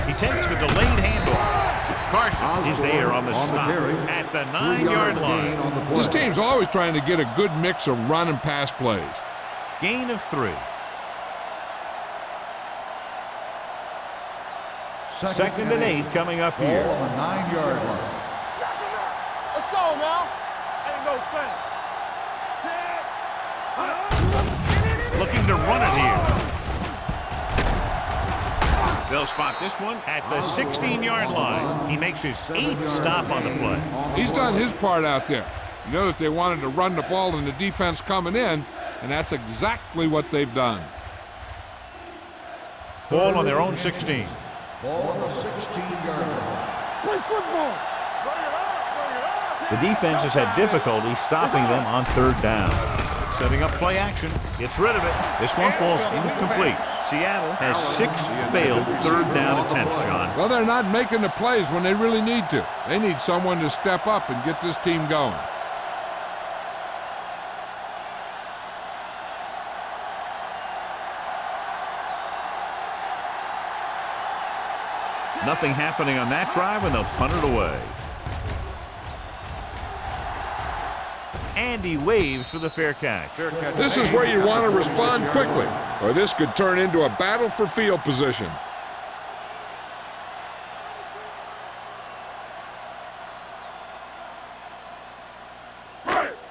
He takes the delayed handoff. Carson is there on the stop at the 9-yard line. This team's always trying to get a good mix of run and pass plays. Gain of 3. Second and 8 coming up Ball here. on the 9-yard line. Let's go now. Ain't no thing. Looking to run it here. They'll spot this one at the 16-yard line. He makes his 8th stop on the play. He's done his part out there. You know that they wanted to run the ball and the defense coming in, and that's exactly what they've done. Ball on their own 16. Ball on the 16-yard line. Play football. The defense has had difficulty stopping them on third down. Setting up play action. Gets rid of it. This one falls incomplete. Seattle has 6 failed third down attempts, John. Well, they're not making the plays when they really need to. They need someone to step up and get this team going. Nothing happening on that drive, and they'll punt it away. And he waves for the fair catch. This is where you want to respond quickly, or this could turn into a battle for field position.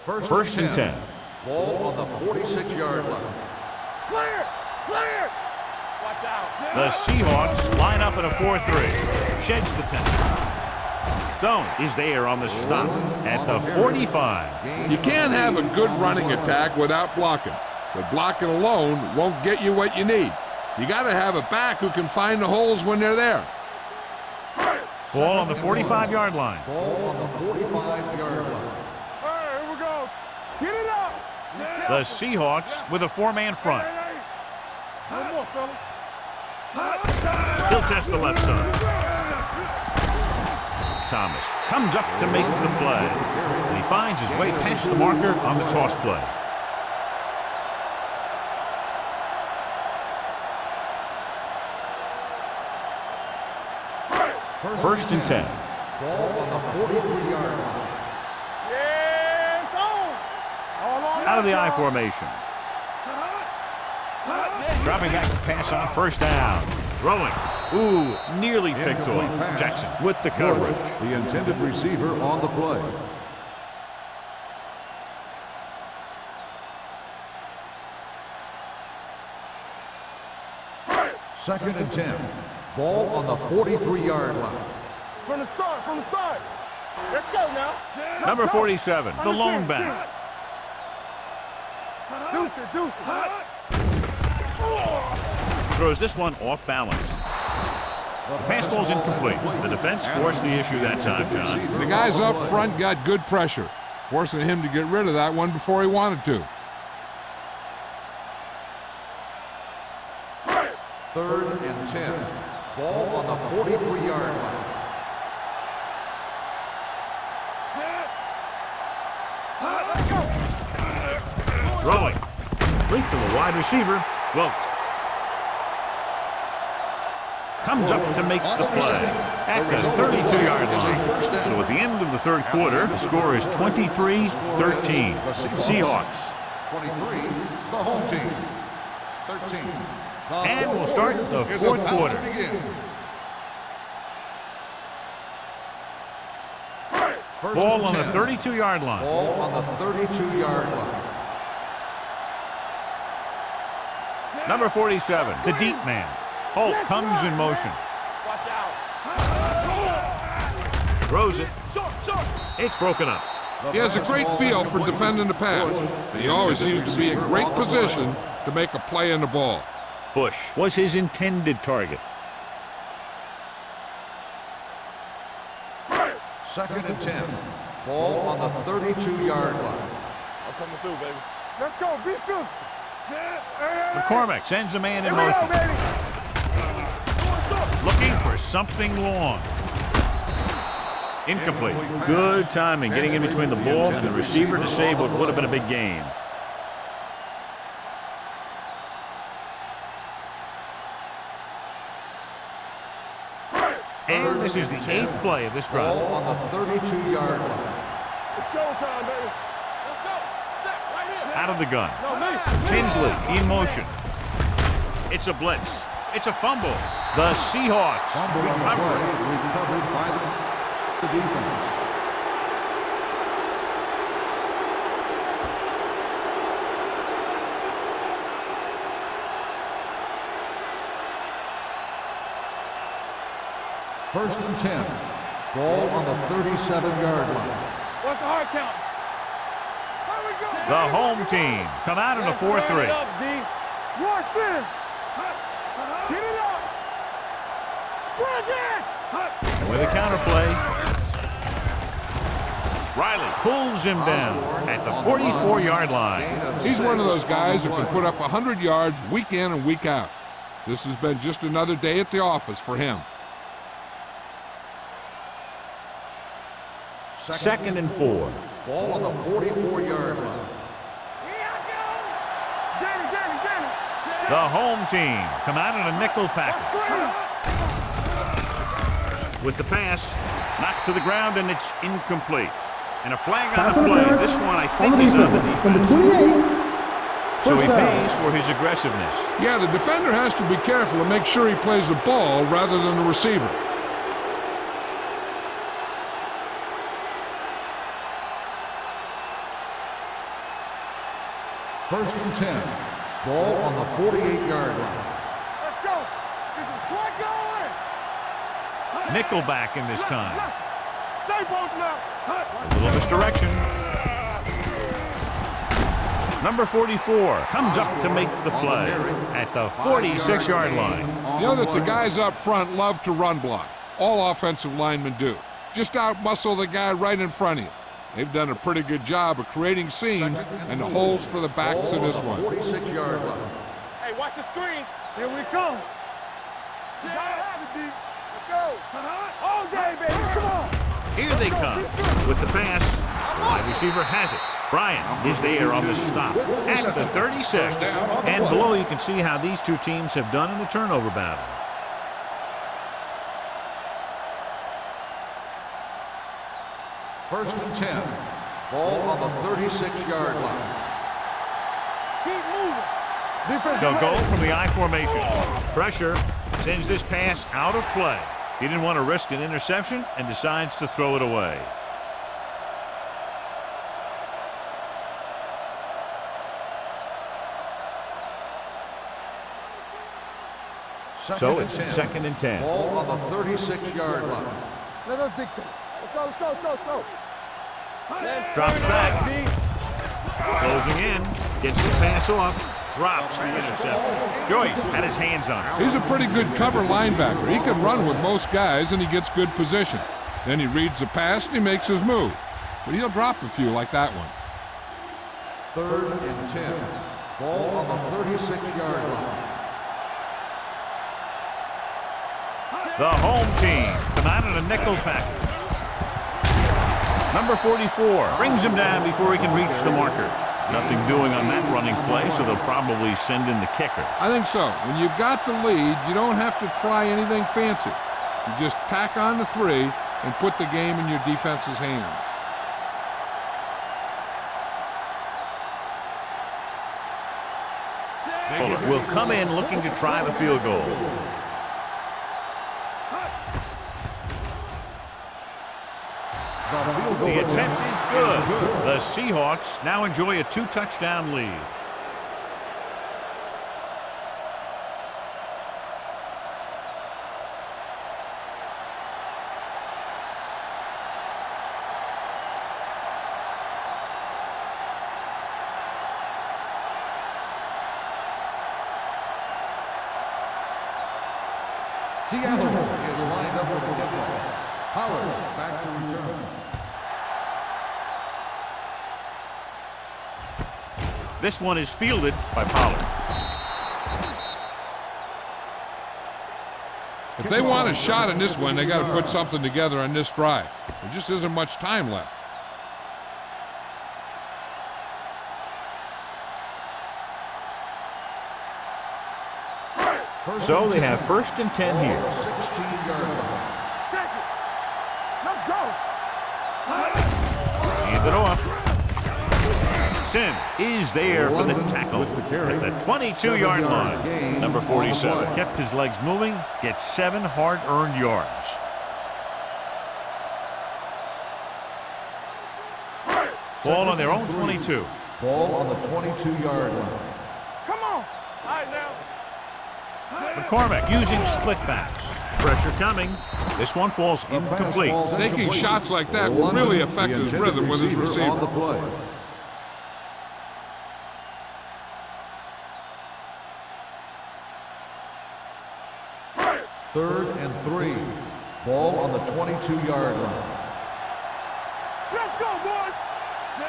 First and 10. Ball on the 46-yard line. Clear. Watch out. The Seahawks line up in a 4-3. Sheds the penalty. Stone is there on the stop at the 45. You can't have a good running attack without blocking, but blocking alone won't get you what you need. You got to have a back who can find the holes when they're there. Ball on the 45-yard line. Ball on the 45-yard line. All right, here we go. Get it up. The Seahawks with a 4-man front. One more, fella. He'll test the left side. Thomas comes up to make the play. And he finds his way past the marker on the toss play. First and 10. Ball on the 43-yard line. Yeah, it's on. All on Out of the that I side. formation. Dropping back to pass on first down. Throwing. Ooh, nearly picked Incomplete off. pass. Jackson with the coverage. Bush, the intended receiver on the play. Second and 10. Ball on the 43-yard line. From the start, from the start. Let's go now. Number 47, the lone back. Deuce it, deuce it. Throws this one off balance. The pass ball's incomplete. The defense forced the issue that time, John. The guys up front got good pressure, forcing him to get rid of that one before he wanted to. Third and 10. Ball on the 43-yard line. Throwing. Complete to the wide receiver. Wilt. Comes up to make the play at the 32-yard line. So at the end of the third quarter, the score is 23-13. Seahawks. 23, the home team. 13. And we'll start the fourth quarter. Ball on the 32-yard line. Ball on the 32-yard line. Number 47, the deep man. Holt comes in motion. Watch out. Throws it. It's broken up. He has a great feel for defending the pass. He always seems to be in great position to make a play on the ball. Bush was his intended target. Second and 10. Ball on the 32-yard line. I'm coming through, baby. Let's go. Be physical. McCormick sends a man in motion. Looking for something long. Incomplete. Good timing getting in between the ball and the receiver to save what would have been a big gain. And this is the 8th play of this drive. Ball on the 32-yard line. It's showtime, baby. Let's go. Set right here. Out of the gun. No, me. Tinsley in motion. It's a blitz. It's a fumble. The Seahawks Fumble on the recover. play, recovered by the defense. First and 10. Ball on the 37-yard line. What's the hard count? There we go. The home team come out in a 4-3. Get it up, D. Rush in. Get it up. Bring it. With a counterplay, Riley pulls him down at the 44-yard line. He's one of those guys that can put up 100 yards week in and week out. This has been just another day at the office for him. Second and 4. Ball on the 44-yard line. The home team come out in a nickel package. With the pass, knocked to the ground, and it's incomplete. And a flag on the play. This one, I think, is on the defense. So he pays for his aggressiveness. Yeah, the defender has to be careful to make sure he plays the ball rather than the receiver. First and 10. Ball on the 48-yard line. Let's go. This is slide going. Nickelback in this time. Stay both now. A little misdirection. Number 44 comes up to make the play at the 46-yard line. You know that the guys up front love to run block. All offensive linemen do. Just out-muscle the guy right in front of you. They've done a pretty good job of creating seams and the holes for the backs in this one. 46-yard line. Hey, watch the screen. Here we come. You gotta have it, D. Let's go. All day, baby. Come on. Here they come with the pass. The wide receiver has it. Bryant is there on the stop at the 36. And below you can see how these two teams have done in the turnover battle. First and 10. Ball on the 36-yard line. Keep moving. Defense. They'll go from the I formation. Pressure sends this pass out of play. He didn't want to risk an interception and decides to throw it away. So it's 2nd and 10. Ball on the 36-yard line. Let us dictate. Let's go, let's go, let's go, let's go. Drops back. Closing in. Gets the pass off. Drops the interception. Joyce had his hands on it. He's a pretty good cover linebacker. He can run with most guys, and he gets good position. Then he reads the pass, and he makes his move. But he'll drop a few like that one. 3rd and 10. Ball on the 36-yard line. The home team come out in a nickel package. Number 44 brings him down before he can reach the marker. Nothing doing on that running play, so they'll probably send in the kicker. I think so. When you've got the lead, you don't have to try anything fancy. You just tack on the 3 and put the game in your defense's hands. Fuller will come in looking to try the field goal. The attempt is good. The Seahawks now enjoy a 2-touchdown lead. Seattle is lined up with the kickoff. Howard back to return. This one is fielded by Pollard. If they want a shot in this one, they got to put something together on this drive. There just isn't much time left. So they have 1st and 10 here. 16-yard line. Check it. Let's go. Hand it off. Sims is there for the tackle at the 22-yard line. Number 47 kept his legs moving, gets 7 hard-earned yards. Ball on their own 22. Ball on the 22-yard line. Come on. All right, now. McCormick using split backs. Pressure coming. This one falls incomplete. Taking shots like that will really affect his rhythm with his receiver. On the play. Third and 3. Ball on the 22-yard line. Let's go, boys.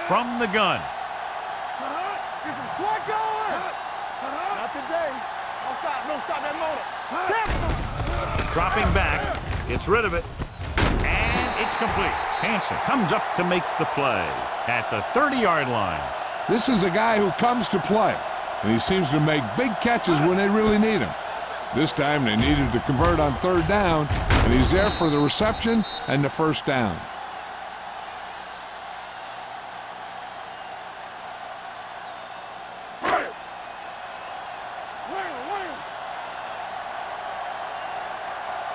From the gun. Get some slack going. Not today. Don't stop that motor. Dropping back. Gets rid of it. And it's complete. Hansen comes up to make the play at the 30-yard line. This is a guy who comes to play, and he seems to make big catches when they really need him. This time they needed to convert on 3rd down, and he's there for the reception and the 1st down.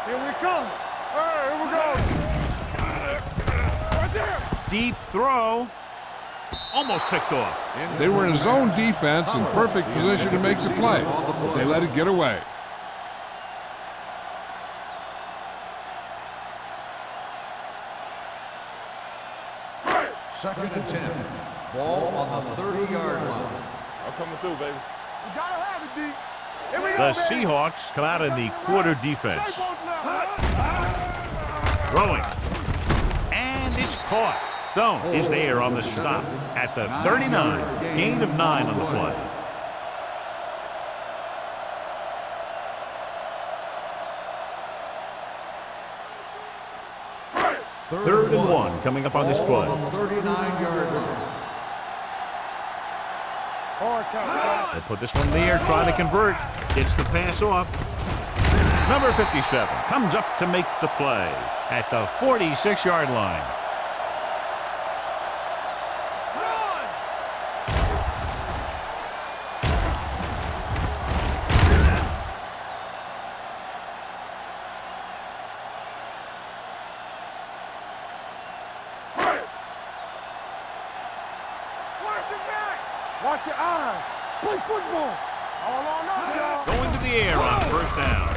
Here we come. Here we go. Right there. Deep throw. Almost picked off. They were in zone defense in perfect position to make the play. They let it get away. Second and 10. Ball on the 30-yard line. I'm coming through, baby. You gotta have it, D. Here we The go, baby. Seahawks come out in the quarter defense. Throwing. And it's caught. Stone is there on the stop at the 39. Gain of 9 on the play. Third and 1 coming up on this play. Ball on the 39-yard line. Hard count. They put this one in the air, trying to convert. Gets the pass off. Number 57 comes up to make the play at the 46-yard line. Watch your eyes. Play football. All on us, y'all. Going to the air on 1st down.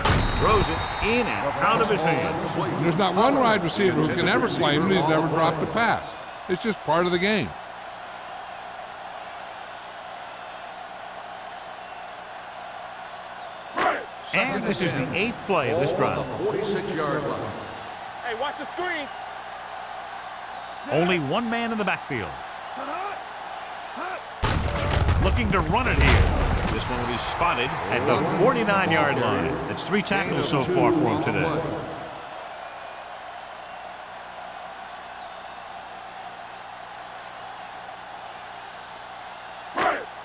Throws it in and out of his hands. There's not one wide receiver who can ever claim that he's never dropped a pass. It's just part of the game. And this is the 8th play of this drive. 46-yard line. Hey, watch the screen. Only one man in the backfield. Looking to run it here. This one will be spotted at the 49-yard line. That's 3 tackles so far for him today.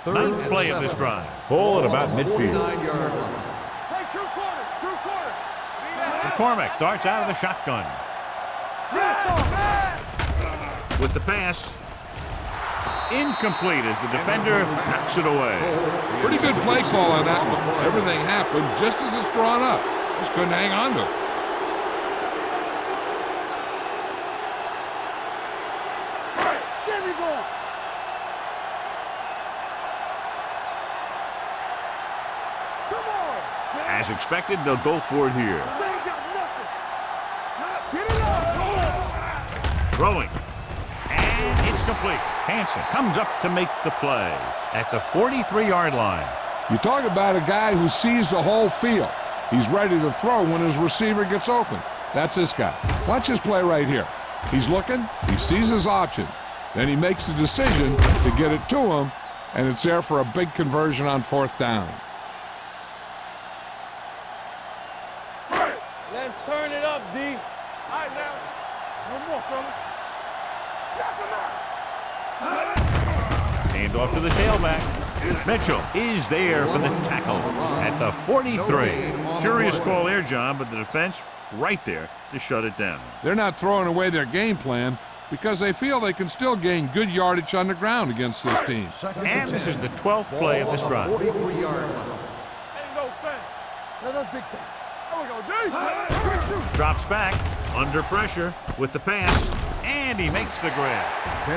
Ninth play of this drive. Ball at about midfield. Hey, two quarters. McCormick starts out of the shotgun. With the pass. Incomplete as the defender knocks it away. Pretty good play call on that one. Everything happened just as it's drawn up. Just couldn't hang on to it. There we go. Come on. As expected, they'll go for it here. They ain't got nothing. Get it up. Throwing. And it's complete. Hansen comes up to make the play at the 43-yard line. You talk about a guy who sees the whole field. He's ready to throw when his receiver gets open. That's this guy. Watch his play right here. He's looking, he sees his option, then he makes the decision to get it to him, and it's there for a big conversion on 4th down. Let's turn it up, D. All right, now. One more, fella. Knock him out. Hand off to the tailback. Mitchell is there for the tackle at the 43. Curious call there, John, but the defense right there to shut it down. They're not throwing away their game plan because they feel they can still gain good yardage on the ground against this team. And this is the 12th play of this drive. 43-yard line. Ain't no thing. Let us dictate. There we go, D. Drops back under pressure with the pass, and he makes the grab.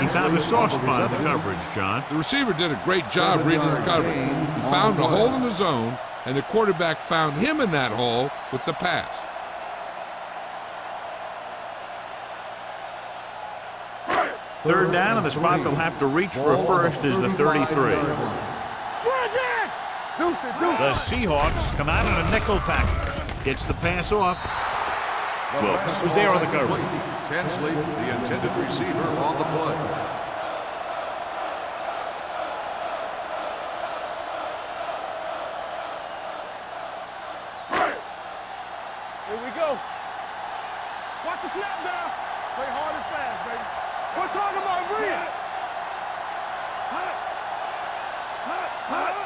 He found a soft spot in the coverage, John. The receiver did a great job reading the coverage. He found a hole in the zone, and the quarterback found him in that hole with the pass. Third down, and the spot they'll have to reach for a first is the 33. The Seahawks come out in a nickel package. Gets the pass off. Wilkes was there on the coverage. Tinsley, the intended receiver, on the play. Here we go. Watch the snap down. Play hard and fast, baby. We're talking about real.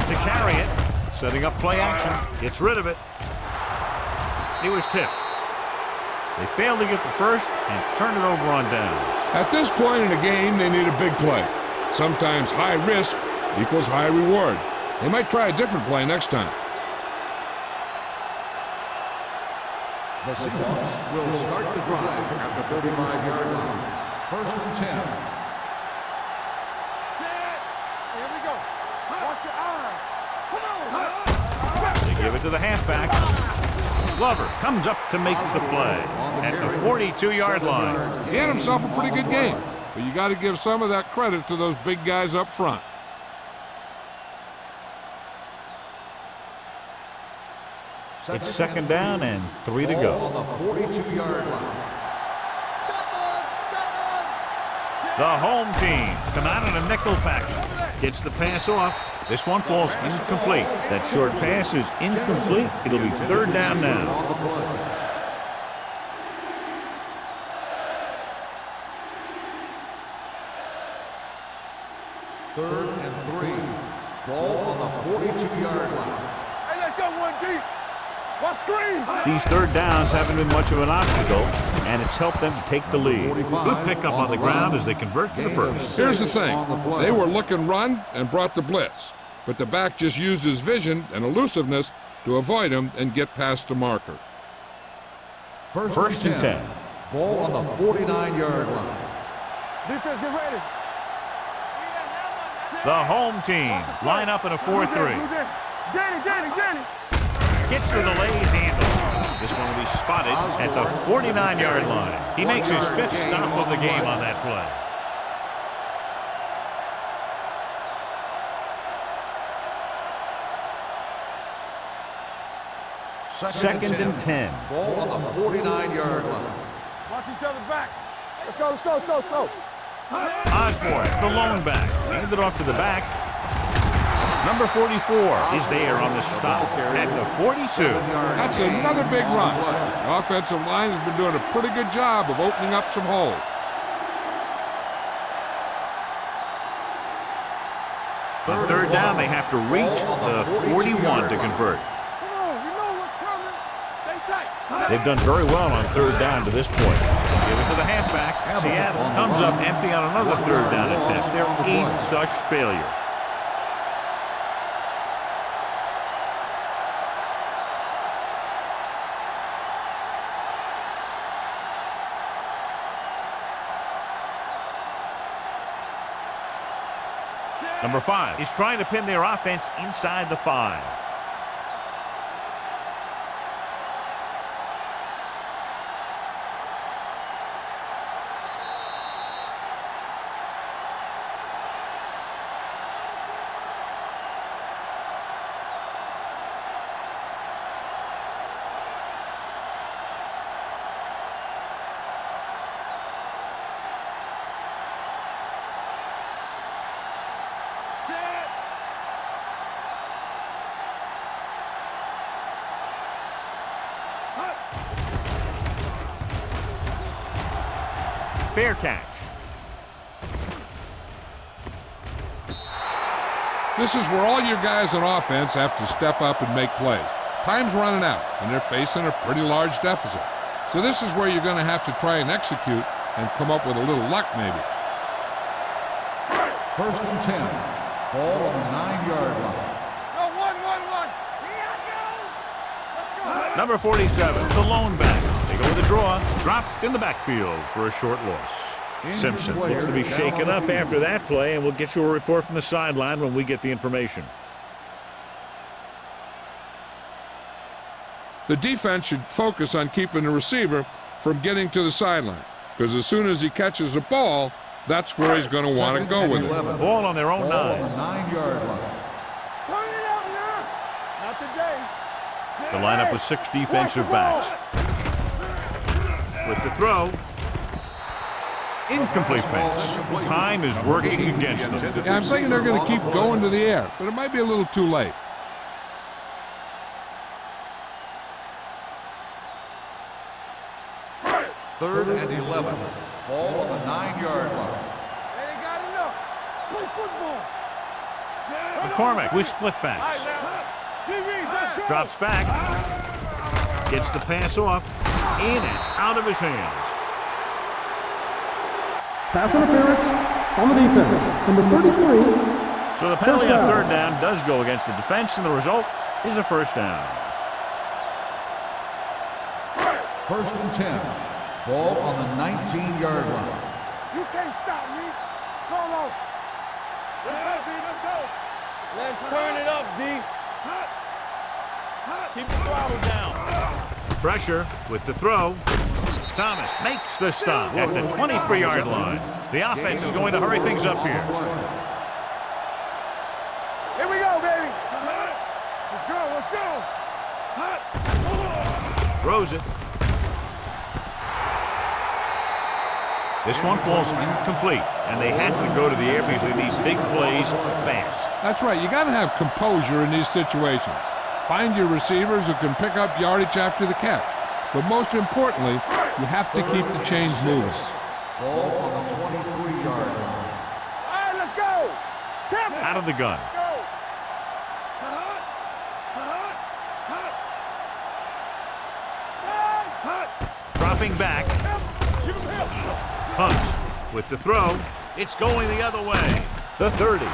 To carry it, setting up play action, gets rid of it. He was tipped. They failed to get the first and turn it over on downs. At this point in the game, they need a big play. Sometimes high risk equals high reward. They might try a different play next time. The Seahawks will start the drive at the 35-yard line. 1st and 10. Set. Here we go. Watch your eyes. Come on. They give it to the halfback. Glover comes up to make the play at the 42-yard line. He had himself a pretty good game, but you got to give some of that credit to those big guys up front. It's second down and 3 to go. On the 42-yard line. The home team come out in a nickel package. Gets the pass off. This one falls incomplete. That short pass is incomplete. It'll be 3rd down now. On the play. Third and 3. Ball on the 42-yard line. Hey, let's go one deep. What screens? These third downs haven't been much of an obstacle, and it's helped them to take the lead. Good pickup on the ground as they convert for the first. Here's the thing. They were looking run and brought the blitz, but the back just used his vision and elusiveness to avoid him and get past the marker. First and 10. Ball on the 49-yard line. Defense, get ready. The home team line up in a 4-3. Danny. Gets the delayed handle. spotted at the 49-yard line. He makes his 5th stop of the game on that play. Second and 10. Ball on the 49-yard line. Watch each other back. Let's go, let's go, let's go, let's go. Osborne, the lone back. Handed off to the back. Number 44 is there on the stop at the 42. That's another big run. The offensive line has been doing a pretty good job of opening up some holes. On third down, they have to reach the 41 to convert. Come on, you know what's coming. Stay tight. They've done very well on third down to this point. Give it to the halfback. Seattle comes up empty on another third down attempt. Their 8th such failure. Number 5 is trying to pin their offense inside the 5. Fair catch. This is where all your guys on offense have to step up and make plays. Time's running out, and they're facing a pretty large deficit. So this is where you're going to have to try and execute and come up with a little luck maybe. First and 10. Ball on the 9-yard line. Go, 1. Here I go. Let's go. Number 47, the lone back. They go with the draw. Dropped in the backfield for a short loss. Simpson looks to be shaken up after that play, and we'll get you a report from the sideline when we get the information. The defense should focus on keeping the receiver from getting to the sideline, because as soon as he catches the ball, that's where he's going to want to go with it. Ball on their own 9. Ball on the 9-yard line. Turn it up now. Not today. The lineup with 6 defensive backs. With the throw. Incomplete pass. Time is working against them. Yeah, I'm thinking they're going to keep going to the air, but it might be a little too late. Third and 11. Ball on the 9-yard line. They ain't got enough. Play football. McCormick with split backs. Drops back. Gets the pass off. In and out of his hands. Pass interference on the defense. Number 33. So the penalty First on down. third down does go against the defense, and the result is a first down. First and 10. Ball on the 19-yard line. You can't stop me. Solo. Let's go, D. Let's go. Let's turn it up, D. Keep the throttle down. Pressure with the throw. Thomas makes the stop at the 23-yard line. The offense is going to hurry things up here. Here we go, baby. Let's go. Throws it. This one falls incomplete, and they have to go to the air because they need big plays fast. That's right. You got to have composure in these situations. Find your receivers who can pick up yardage after the catch. But most importantly, you have to keep the chains moving. Ball on the 23-yard line. All right, let's go. Tap it. Out of the gun. Go. Dropping back. Give him help. Hunts with the throw. It's going the other way. The 30.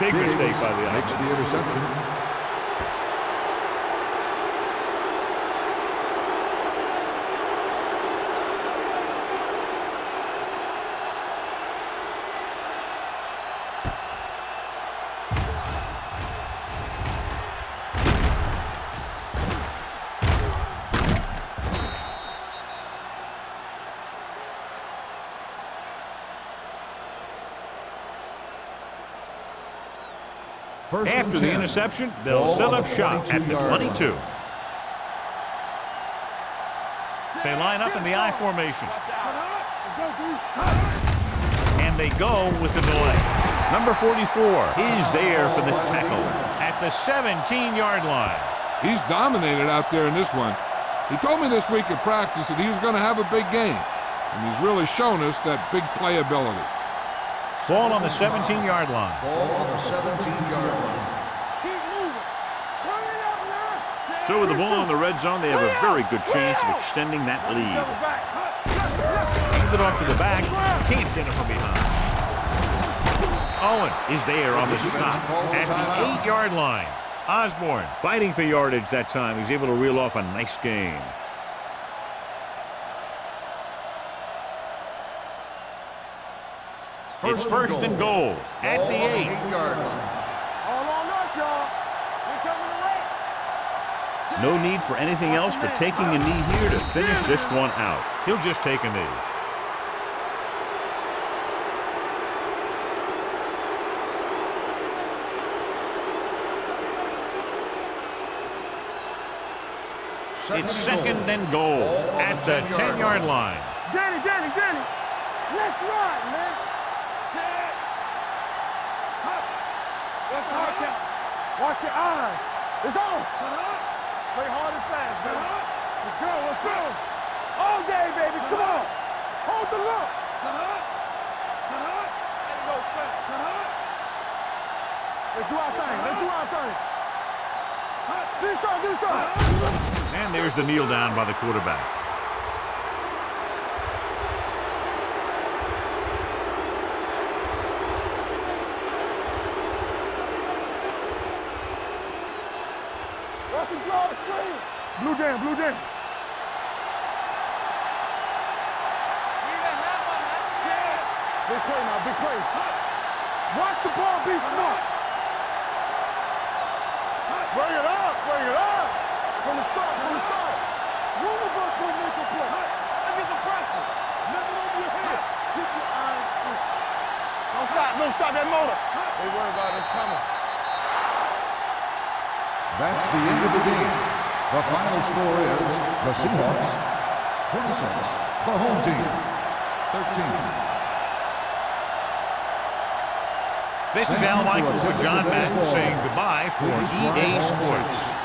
Big mistake by the Makes the offense. interception. First and After the 10. interception, they'll Ball set on up the shop at the 22-yard 22. They line up in the I formation. And they go with the delay. Number 44 is there for the tackle at the 17-yard line. He's dominated out there in this one. He told me this week at practice that he was going to have a big game, and he's really shown us that big playability. Ball on the 17-yard line. Ball on the 17-yard line. Keep moving. Turn it up now. So with the ball in the red zone, they have a very good chance of extending that lead. Hand it off to the back. Can't get it from behind. Owen is there on the stop at the 8-yard line. Osborne fighting for yardage that time. He's able to reel off a nice gain. It's first and goal at the 8. 8-yard line. All on us, y'all. We coming to wreck. No need for anything else but taking a knee here to finish this one out. He'll just take a knee. It's second and goal at the 10-yard line. Danny. Let's ride, man. Set. Hop. What's the hard count? Watch your eyes. It's on. Play hard and fast, man. Let's go. All day, baby. Come on. Hold the look. Let's do our thing. Do something. And there's the kneel down by the quarterback. Blue jam. Big play. Watch the ball, be smart. Bring it up. From the start. One of us will make a play. Look at the pressure. Never over your head. Keep your eyes in. Don't stop that motor. They worry about us coming. That's the end of the game. The final score is the Seahawks 26, the home team 13. This is Al Michaels with John Madden saying goodbye for EA Sports.